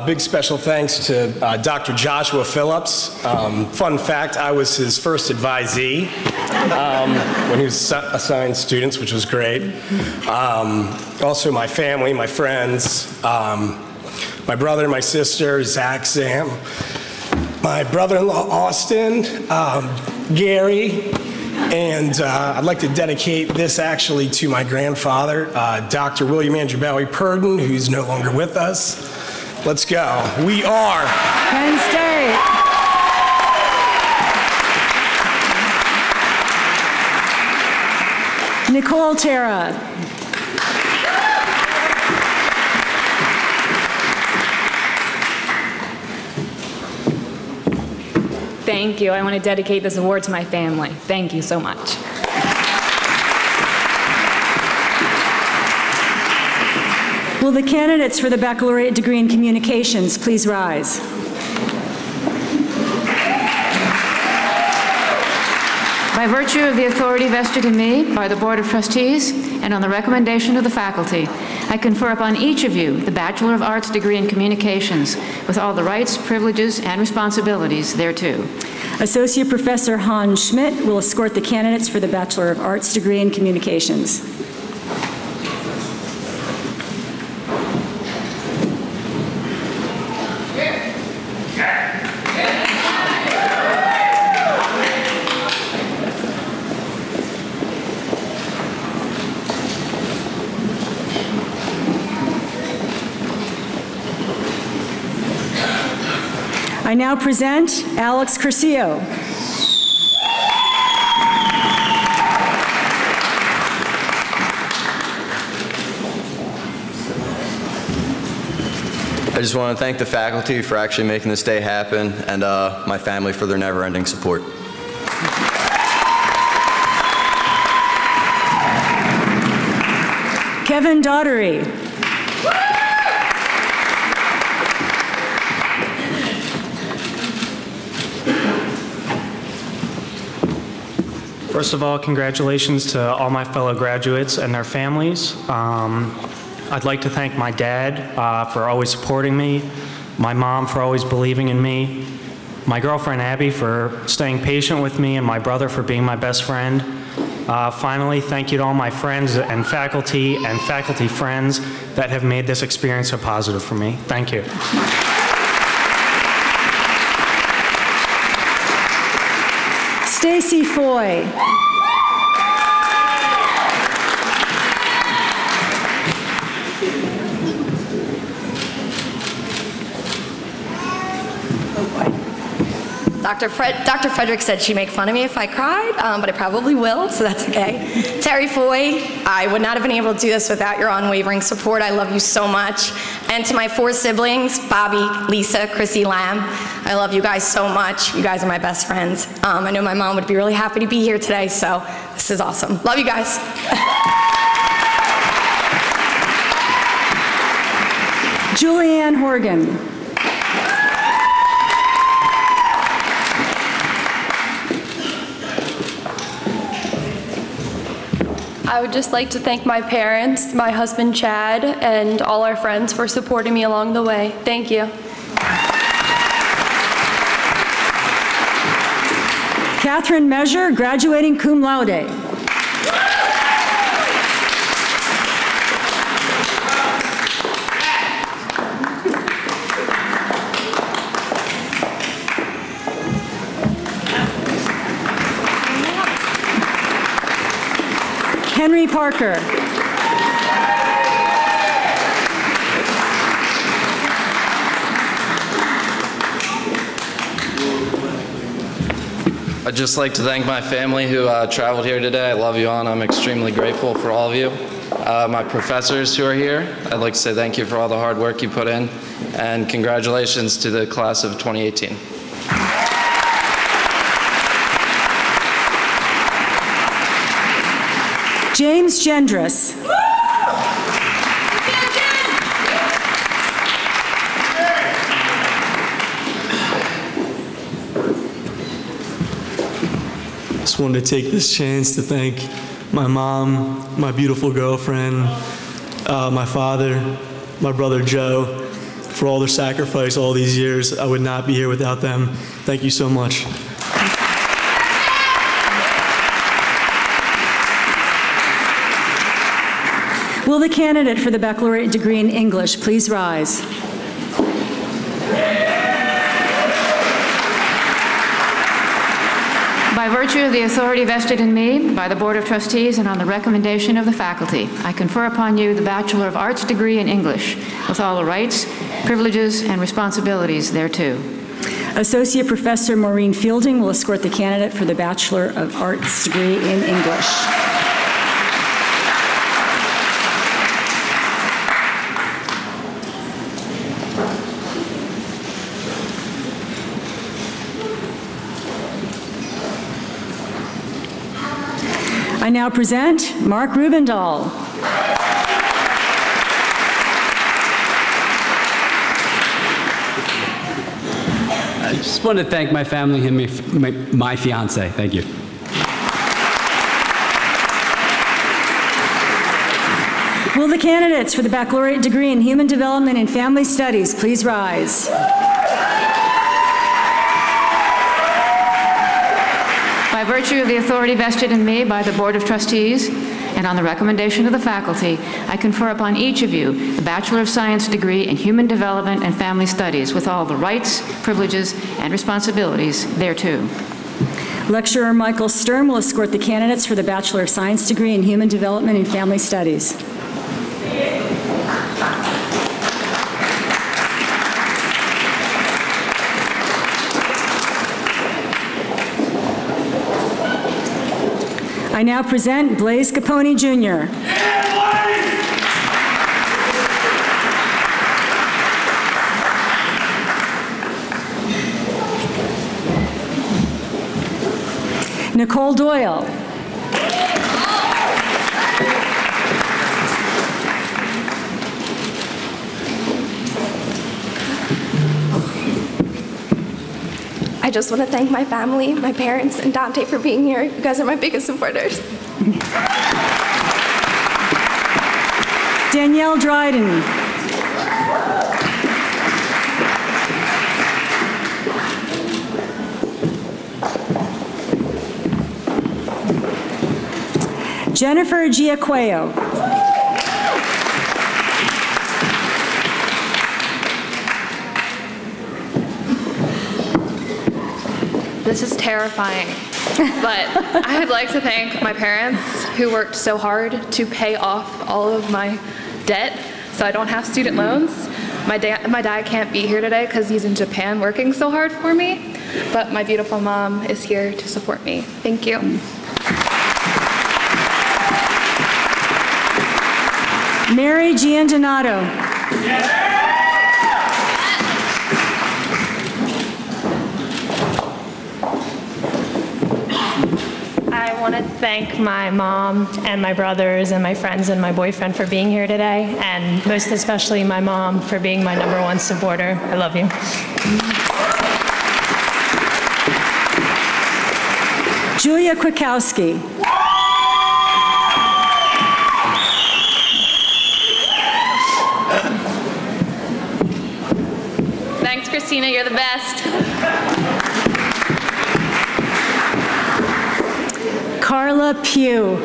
Big special thanks to Dr. Joshua Phillips. Fun fact, I was his first advisee when he was assigned students, which was great. Also my family, my friends, my brother, my sister, Zach, Sam, my brother-in-law, Austin, Gary, and I'd like to dedicate this actually to my grandfather, Dr. William Andrew Bowie Purdon, who's no longer with us. Let's go. We are Penn State. Nicole Terra. Thank you. I want to dedicate this award to my family. Thank you so much. Will the candidates for the baccalaureate degree in communications please rise? By virtue of the authority vested in me by the Board of Trustees and on the recommendation of the faculty, I confer upon each of you the Bachelor of Arts degree in communications with all the rights, privileges, and responsibilities thereto. Associate Professor Hans Schmidt will escort the candidates for the Bachelor of Arts degree in communications. I now present Alex Curcio. I just want to thank the faculty for actually making this day happen and my family for their never-ending support. Kevin Daughtery. First of all, congratulations to all my fellow graduates and their families. I'd like to thank my dad for always supporting me, my mom for always believing in me, my girlfriend Abby for staying patient with me, and my brother for being my best friend. Finally, thank you to all my friends and faculty friends that have made this experience so positive for me. Thank you. Stacy Foy. Dr. Frederick said she'd make fun of me if I cried, but I probably will, so that's okay. Terry Foy, I would not have been able to do this without your unwavering support. I love you so much. And to my 4 siblings, Bobby, Lisa, Chrissy, Lamb, I love you guys so much. You guys are my best friends. I know my mom would be really happy to be here today, so this is awesome. Love you guys. Julianne Horgan. I would just like to thank my parents, my husband Chad, and all our friends for supporting me along the way. Thank you. Catherine Measure, graduating cum laude. Henry Parker. I'd just like to thank my family who traveled here today. I love you all, and I'm extremely grateful for all of you. My professors who are here, I'd like to say thank you for all the hard work you put in, and congratulations to the class of 2018. James Gendris. Just wanted to take this chance to thank my mom, my beautiful girlfriend, my father, my brother Joe, for all their sacrifice all these years. I would not be here without them. Thank you so much. Will the candidate for the baccalaureate degree in English please rise? By virtue of the authority vested in me by the Board of Trustees and on the recommendation of the faculty, I confer upon you the Bachelor of Arts degree in English with all the rights, privileges, and responsibilities thereto. Associate Professor Maureen Fielding will escort the candidate for the Bachelor of Arts degree in English. I now present Mark Rubendahl. I just want to thank my family and my fiance. Thank you. Will the candidates for the baccalaureate degree in Human Development and Family Studies please rise? By virtue of the authority vested in me by the Board of Trustees and on the recommendation of the faculty, I confer upon each of you the Bachelor of Science degree in Human Development and Family Studies with all the rights, privileges, and responsibilities thereto. Lecturer Michael Sturm will escort the candidates for the Bachelor of Science degree in Human Development and Family Studies. I now present Blaise Capone, Jr. Nicole Doyle. I just want to thank my family, my parents, and Dante for being here. You guys are my biggest supporters. Danielle Dryden. Jennifer Giaqueo. This is terrifying, but I would like to thank my parents who worked so hard to pay off all of my debt so I don't have student loans. My dad can't be here today because he's in Japan working so hard for me, but my beautiful mom is here to support me. Thank you. Mary Giandonato. I want to thank my mom and my brothers and my friends and my boyfriend for being here today, and most especially my mom for being my #1 supporter. I love you. Julia Kwiatkowski. Thanks, Christina. You're the best. Carla Pugh.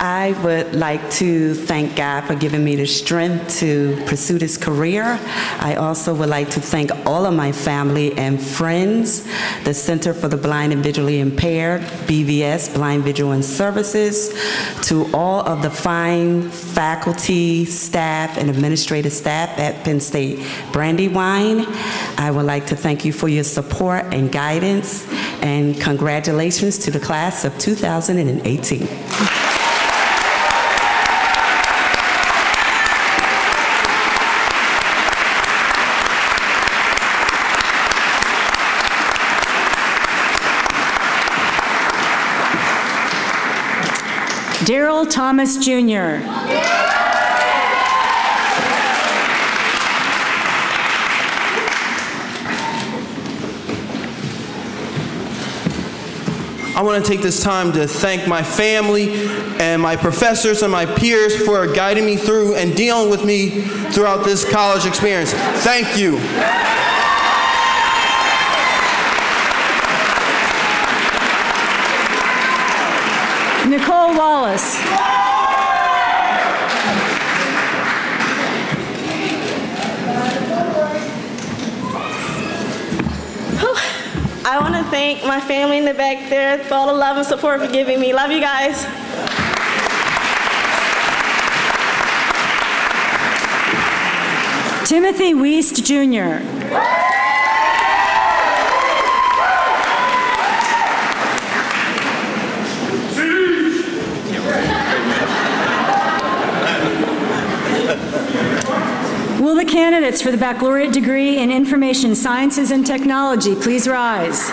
I would like to thank God for giving me the strength to pursue this career. I also would like to thank all of my family and friends, the Center for the Blind and Visually Impaired, BVS, Blind Visual and Services, to all of the fine faculty, staff, and administrative staff at Penn State Brandywine. I would like to thank you for your support and guidance, and congratulations to the class of 2018. Daryl Thomas Jr. I want to take this time to thank my family and my professors and my peers for guiding me through and dealing with me throughout this college experience. Thank you. Nicole Wallace. I want to thank my family in the back there for all the love and support for giving me. Love you guys. Timothy Wiest, Jr. Will the candidates for the baccalaureate degree in Information Sciences and Technology please rise?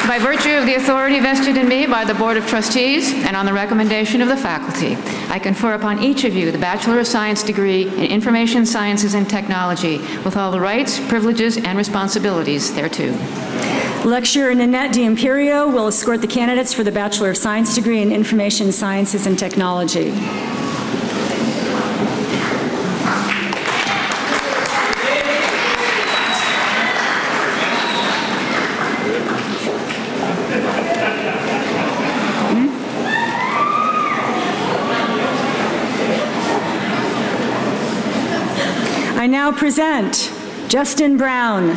By virtue of the authority vested in me by the Board of Trustees and on the recommendation of the faculty, I confer upon each of you the Bachelor of Science degree in Information Sciences and Technology with all the rights, privileges, and responsibilities thereto. Lecturer Nanette D'Imperio will escort the candidates for the Bachelor of Science degree in Information Sciences and Technology. I now present Justin Brown.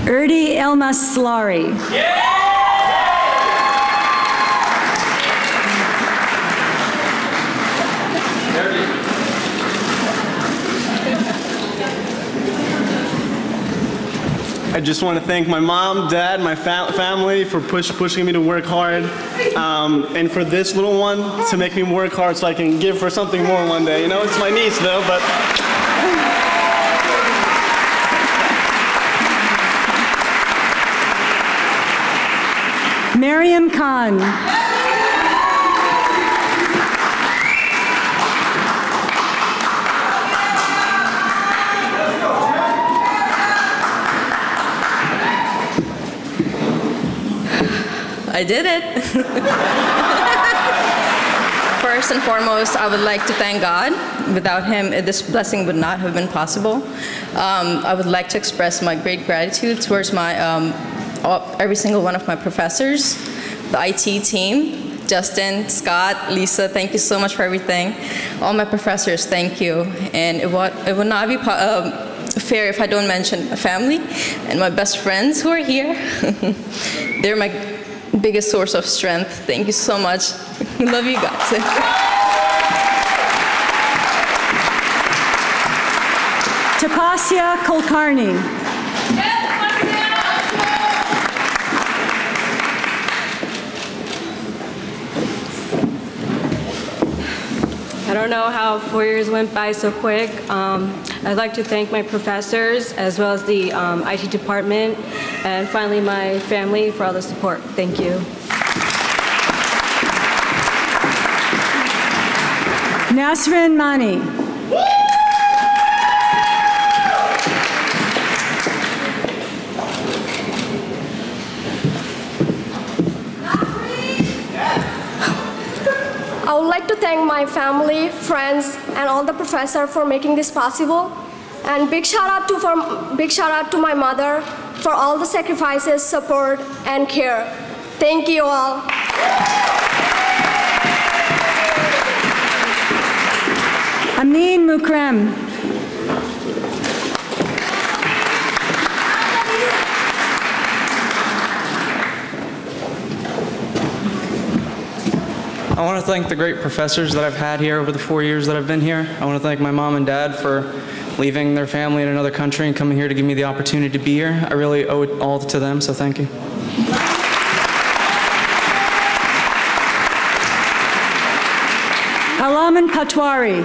Erdi Elmaslari. I just want to thank my mom, dad, my family for pushing me to work hard, and for this little one to make me work hard so I can give her something more one day. You know, it's my niece though, but. Mariam Khan. I did it. First and foremost, I would like to thank God. Without him, this blessing would not have been possible. I would like to express my great gratitude towards my every single one of my professors, the IT team, Justin, Scott, Lisa, thank you so much for everything. All my professors, thank you. And it would not be fair if I don't mention my family and my best friends who are here. They're my biggest source of strength. Thank you so much. Love you guys. Tapasya Kulkarni. I don't know how 4 years went by so quick. I'd like to thank my professors as well as the IT department and finally my family for all the support. Thank you. Nasrin Mani. I would like to thank my family, friends, and all the professors for making this possible. And big shout out to my mother for all the sacrifices, support, and care. Thank you all. Amin Mukrem. I want to thank the great professors that I've had here over the 4 years that I've been here. I want to thank my mom and dad for leaving their family in another country and coming here to give me the opportunity to be here. I really owe it all to them, so thank you. Alaman Patwari.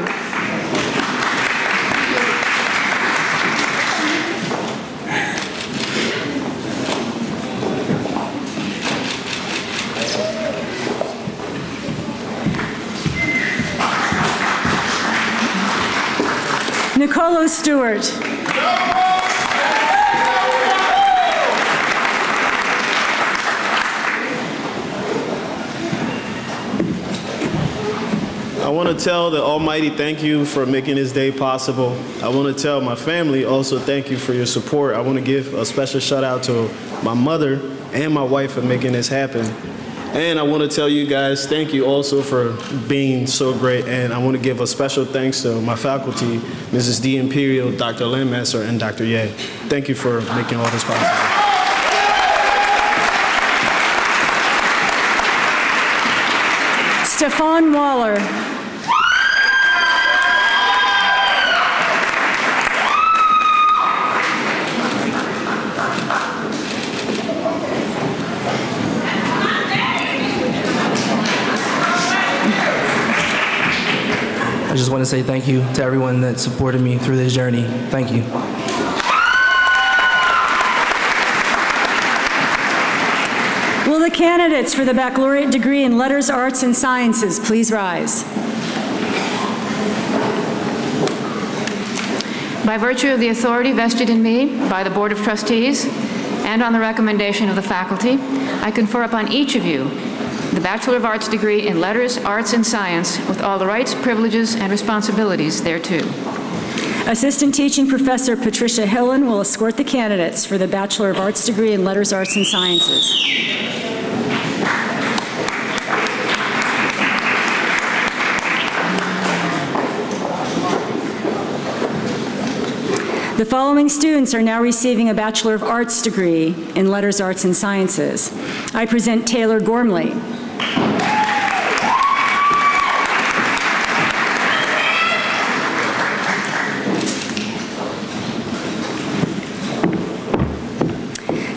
Nicolo Stewart. I want to tell the Almighty thank you for making this day possible. I want to tell my family also thank you for your support. I want to give a special shout out to my mother and my wife for making this happen. And I want to tell you guys thank you also for being so great. And I want to give a special thanks to my faculty, Mrs. D. Imperial, Dr. Landmaster, and Dr. Ye. Thank you for making all this possible. Stefan Waller. I just want to say thank you to everyone that supported me through this journey. Thank you. Will the candidates for the baccalaureate degree in Letters, Arts, and Sciences please rise? By virtue of the authority vested in me by the Board of Trustees and on the recommendation of the faculty, I confer upon each of you the Bachelor of Arts degree in Letters, Arts, and Science with all the rights, privileges, and responsibilities thereto. Assistant Teaching Professor Patricia Hillen will escort the candidates for the Bachelor of Arts degree in Letters, Arts, and Sciences. The following students are now receiving a Bachelor of Arts degree in Letters, Arts, and Sciences. I present Taylor Gormley.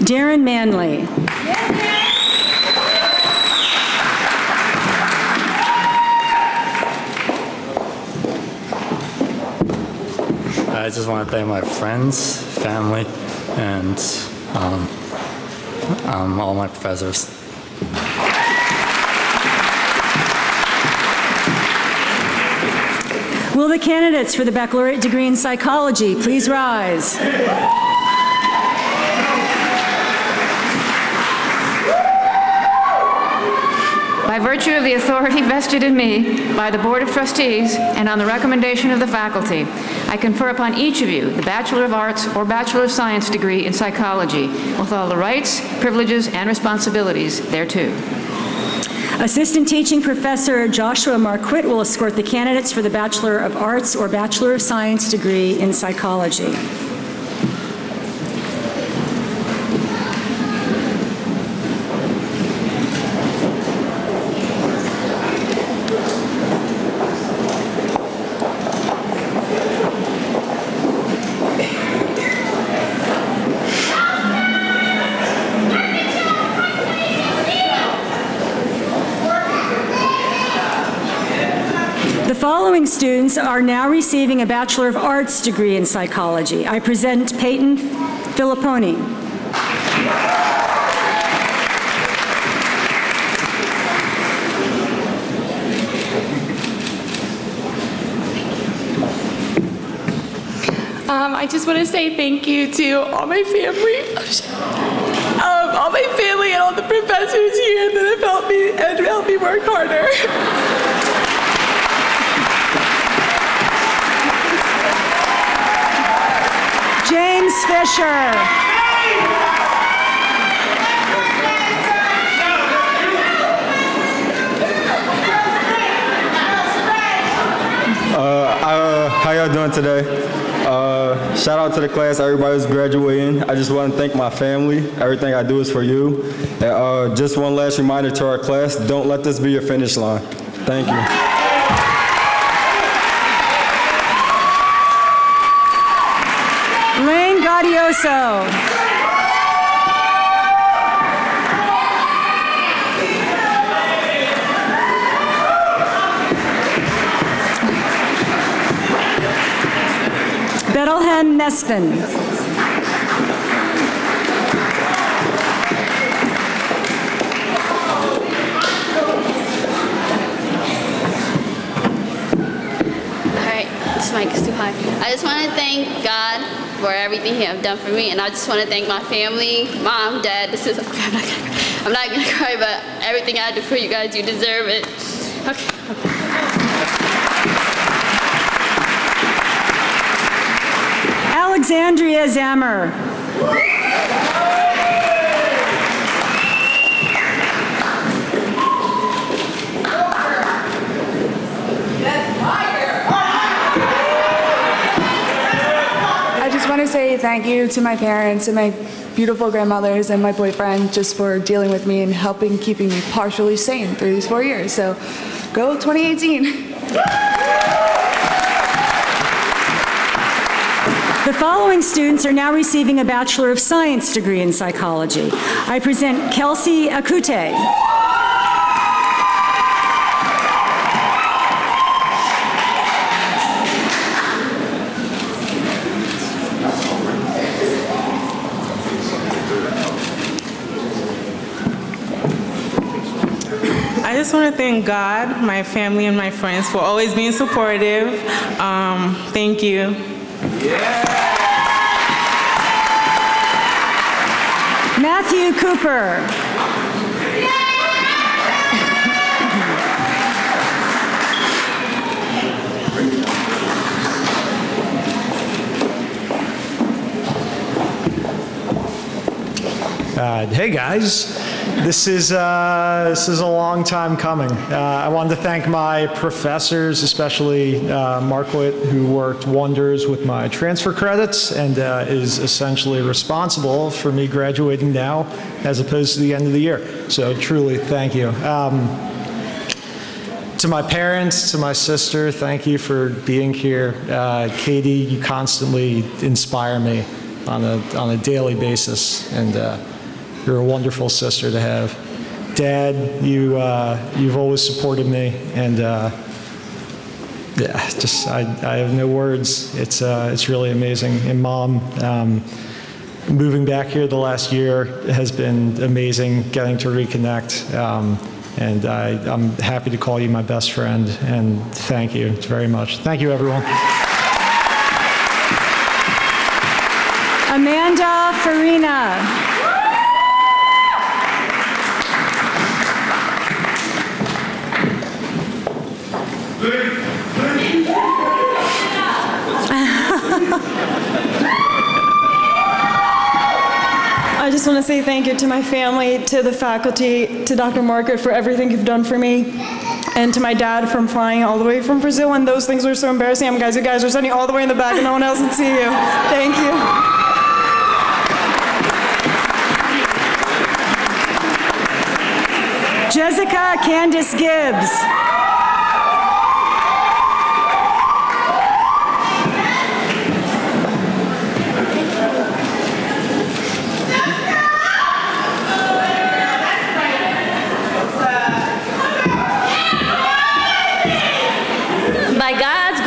Darren Manley. I just want to thank my friends, family, and all my professors. Will the candidates for the baccalaureate degree in psychology please rise? By virtue of the authority vested in me by the Board of Trustees and on the recommendation of the faculty, I confer upon each of you the Bachelor of Arts or Bachelor of Science degree in psychology with all the rights, privileges, and responsibilities thereto. Assistant Teaching Professor Joshua Marquette will escort the candidates for the Bachelor of Arts or Bachelor of Science degree in psychology. students are now receiving a Bachelor of Arts degree in psychology. I present Peyton Filipponi. I just want to say thank you to all my family, and all the professors here that have helped me work harder. James Fisher. How y'all doing today? Shout out to the class, everybody who's graduating. I just want to thank my family. Everything I do is for you. And just one last reminder to our class, don't let this be your finish line. Thank you. Lane Gaudioso. Bettelhen Nesvin. Alright, this mic is too high. I just want to thank God for everything He has done for me, and I just want to thank my family, Mom, Dad. I'm not gonna cry, but everything I do for you guys, you deserve it. Okay. Alexandria Zammer. I just want to say thank you to my parents and my beautiful grandmothers and my boyfriend just for dealing with me and keeping me partially sane through these 4 years. So go 2018. The following students are now receiving a Bachelor of Science degree in psychology. I present Kelsey Akute. I just want to thank God, my family, and my friends for always being supportive. Thank you. Matthew Cooper. Hey guys, this is a long time coming. I wanted to thank my professors, especially Marquette, who worked wonders with my transfer credits and is essentially responsible for me graduating now as opposed to the end of the year. So truly, thank you. To my parents, to my sister, thank you for being here. Katie, you constantly inspire me on a daily basis, and you're a wonderful sister to have. Dad, you've always supported me, and yeah, just I have no words. It's really amazing. And Mom, moving back here the last year has been amazing. Getting to reconnect, and I'm happy to call you my best friend. And thank you very much. Thank you, everyone. Amanda Farina. I just want to say thank you to my family, to the faculty, to Dr. Margaret for everything you've done for me, and to my dad for flying all the way from Brazil when those things were so embarrassing. You guys are sitting all the way in the back and no one else can see you. Thank you. Jessica Candice Gibbs. By God's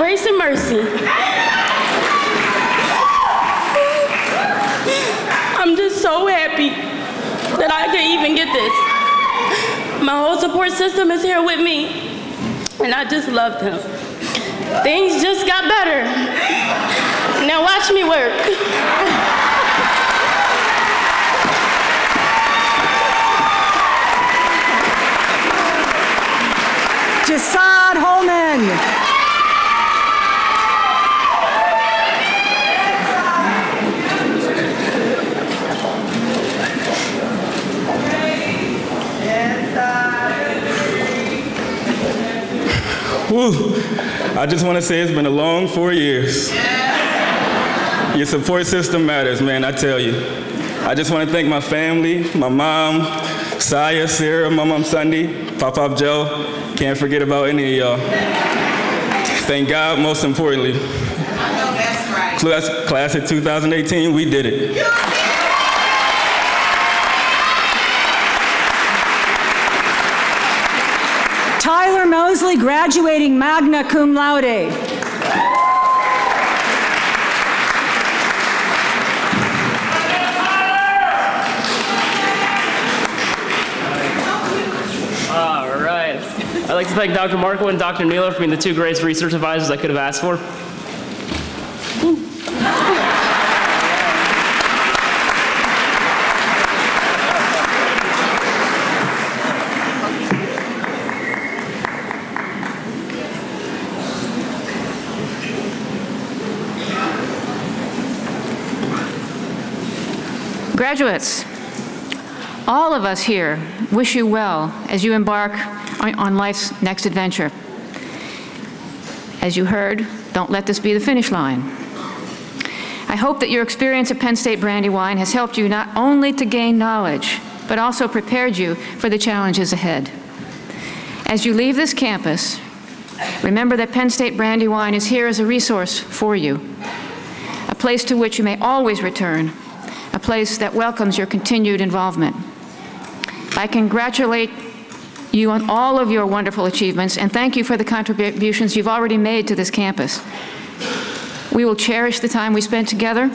happy that I could even get this. My whole support system is here with me, and I just love them. Things just got better. Now watch me work. Jasad Holman. Whew. I just want to say it's been a long 4 years. Your support system matters, man, I tell you. I just want to thank my family, my mom, Saya, Sarah, my mom, Sunday, Pop Joe. Can't forget about any of y'all. Thank God, most importantly. I know that's right. Class of 2018, we did it. Tyler Mosley, graduating magna cum laude. I'd like to thank Dr. Marco and Dr. Nealer for being the two greatest research advisors I could have asked for. Graduates, all of us here wish you well as you embark on life's next adventure. As you heard, don't let this be the finish line. I hope that your experience at Penn State Brandywine has helped you not only to gain knowledge, but also prepared you for the challenges ahead. As you leave this campus, remember that Penn State Brandywine is here as a resource for you, a place to which you may always return, a place that welcomes your continued involvement. I congratulate you on all of your wonderful achievements and thank you for the contributions you've already made to this campus. We will cherish the time we spent together,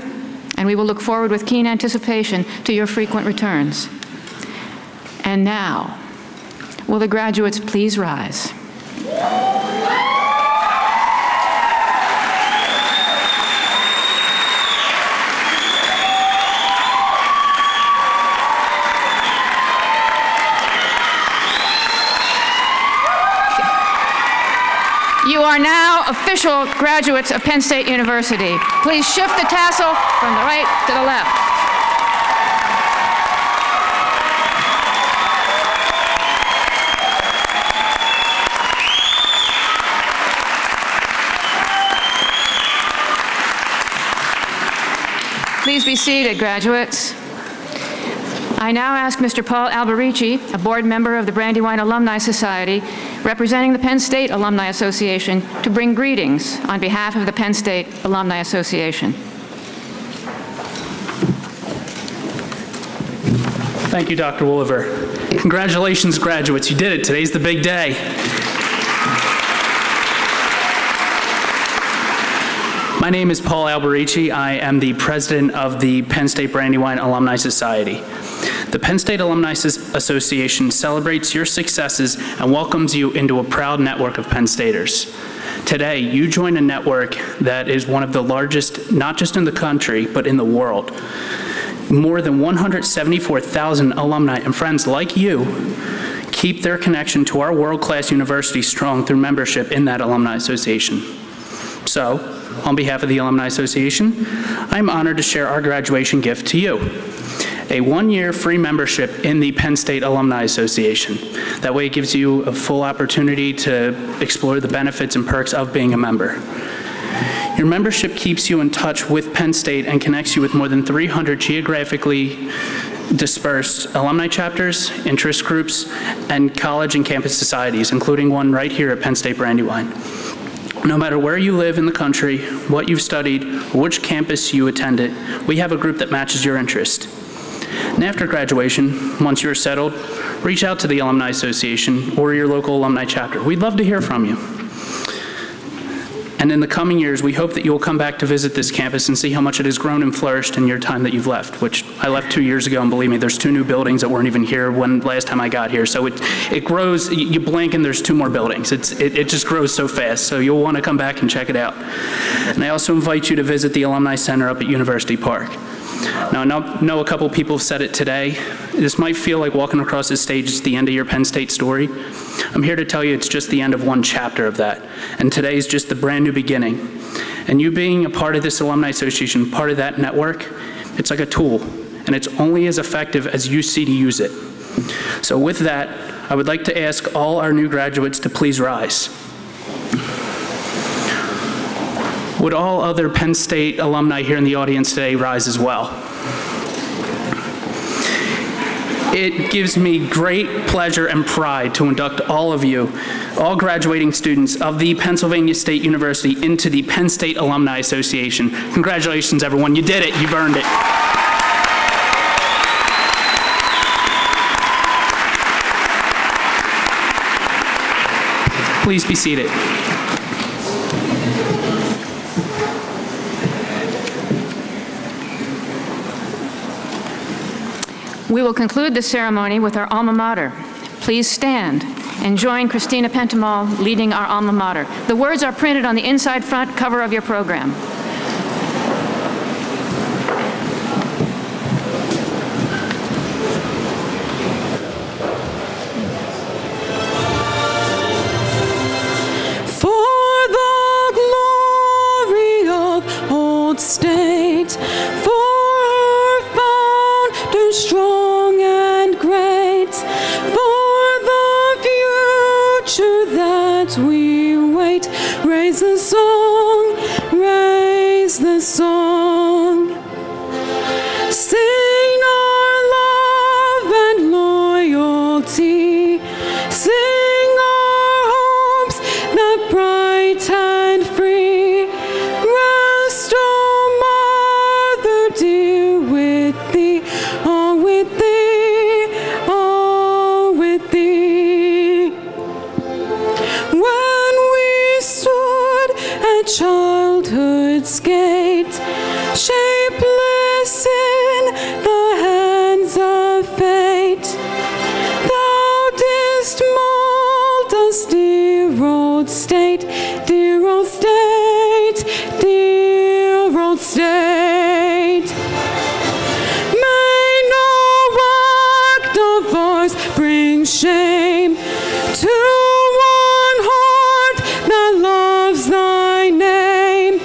and we will look forward with keen anticipation to your frequent returns. And now, will the graduates please rise? You are now official graduates of Penn State University. Please shift the tassel from the right to the left. Please be seated, graduates. I now ask Mr. Paul Alberici, a board member of the Brandywine Alumni Society, representing the Penn State Alumni Association, to bring greetings on behalf of the Penn State Alumni Association. Thank you, Dr. Wooliver. Congratulations, graduates. You did it. Today's the big day. My name is Paul Alberici. I am the president of the Penn State Brandywine Alumni Society. The Penn State Alumni Association celebrates your successes and welcomes you into a proud network of Penn Staters. Today, you join a network that is one of the largest, not just in the country, but in the world. More than 174,000 alumni and friends like you keep their connection to our world-class university strong through membership in that Alumni Association. So, on behalf of the Alumni Association, I'm honored to share our graduation gift to you. A one-year free membership in the Penn State Alumni Association. That way it gives you a full opportunity to explore the benefits and perks of being a member. Your membership keeps you in touch with Penn State and connects you with more than 300 geographically dispersed alumni chapters, interest groups, and college and campus societies, including one right here at Penn State Brandywine. No matter where you live in the country, what you've studied, or which campus you attended, we have a group that matches your interest. And after graduation, once you're settled, reach out to the Alumni Association or your local alumni chapter. We'd love to hear from you. And in the coming years, we hope that you will come back to visit this campus and see how much it has grown and flourished in your time that you've left, which I left 2 years ago, and believe me, there's 2 new buildings that weren't even here when last time I got here. So it grows, you blink and there's 2 more buildings. It just grows so fast, so you'll want to come back and check it out. And I also invite you to visit the Alumni Center up at University Park. Now, I know a couple people have said it today. This might feel like walking across this stage is the end of your Penn State story. I'm here to tell you it's just the end of one chapter of that. And today is just the brand new beginning. And you being a part of this Alumni Association, part of that network, it's like a tool. And it's only as effective as you see to use it. So with that, I would like to ask all our new graduates to please rise. Would all other Penn State alumni here in the audience today rise as well? It gives me great pleasure and pride to induct all of you, all graduating students of the Pennsylvania State University, into the Penn State Alumni Association. Congratulations, everyone. You did it. You've earned it. Please be seated. We will conclude the ceremony with our alma mater. Please stand and join Christina Pentamall leading our alma mater. The words are printed on the inside front cover of your program. For the glory of old state, for her founder strong and great, for the future that we wait, raise the song, raise the song. Sing our love and loyalty, sing our hopes that bright and free. Rest, O Mother dear, with thee, all with thee, all with thee. When we stood at childhood's gate, shapeless in the hands of fate, thou didst mold us, dear old state, dear old state, dear old state. May no act of ours bring shame to one heart that loves thy name.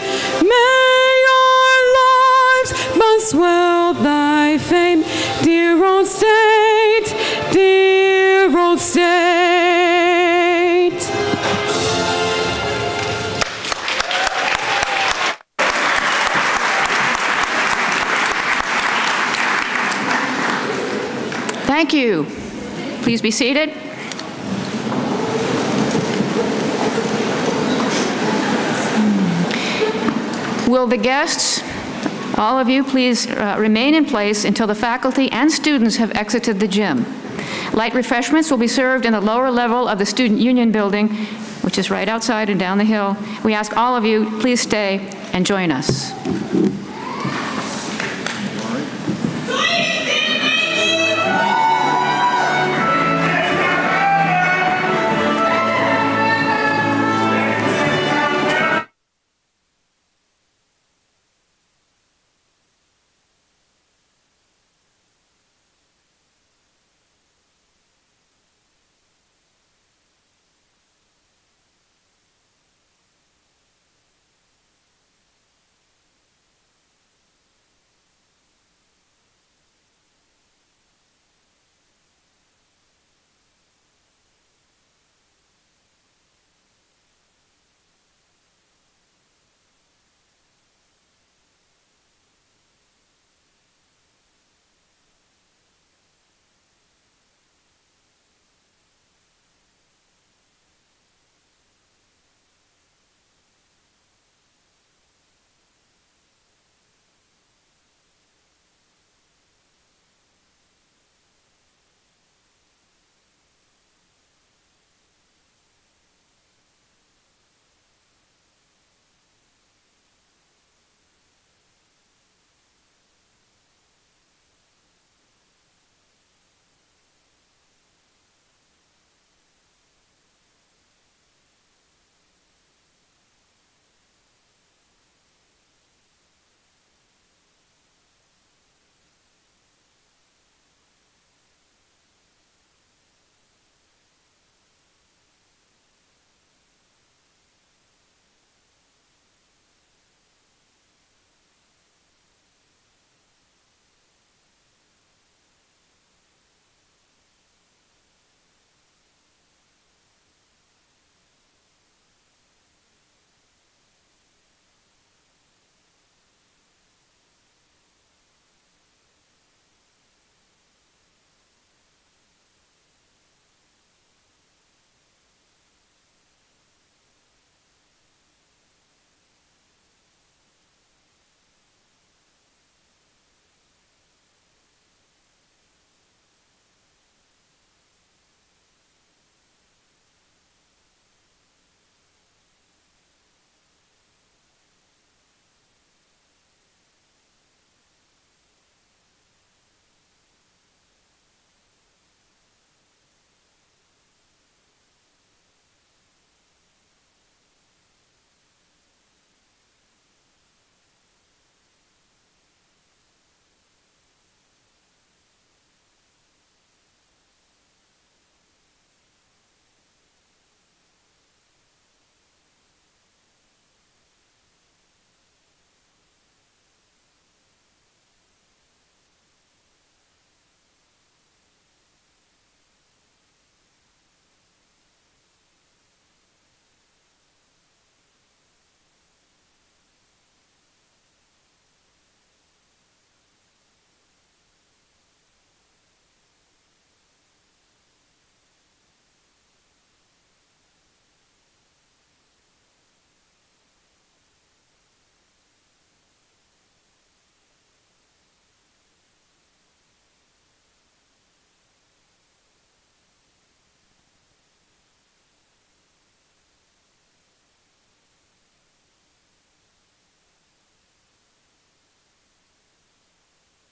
May our lives but swell thy fame, dear old state, dear old state. Thank you. Please be seated. Will the guests, all of you, please remain in place until the faculty and students have exited the gym. Light refreshments will be served in the lower level of the Student Union building, which is right outside and down the hill. We ask all of you, please stay and join us.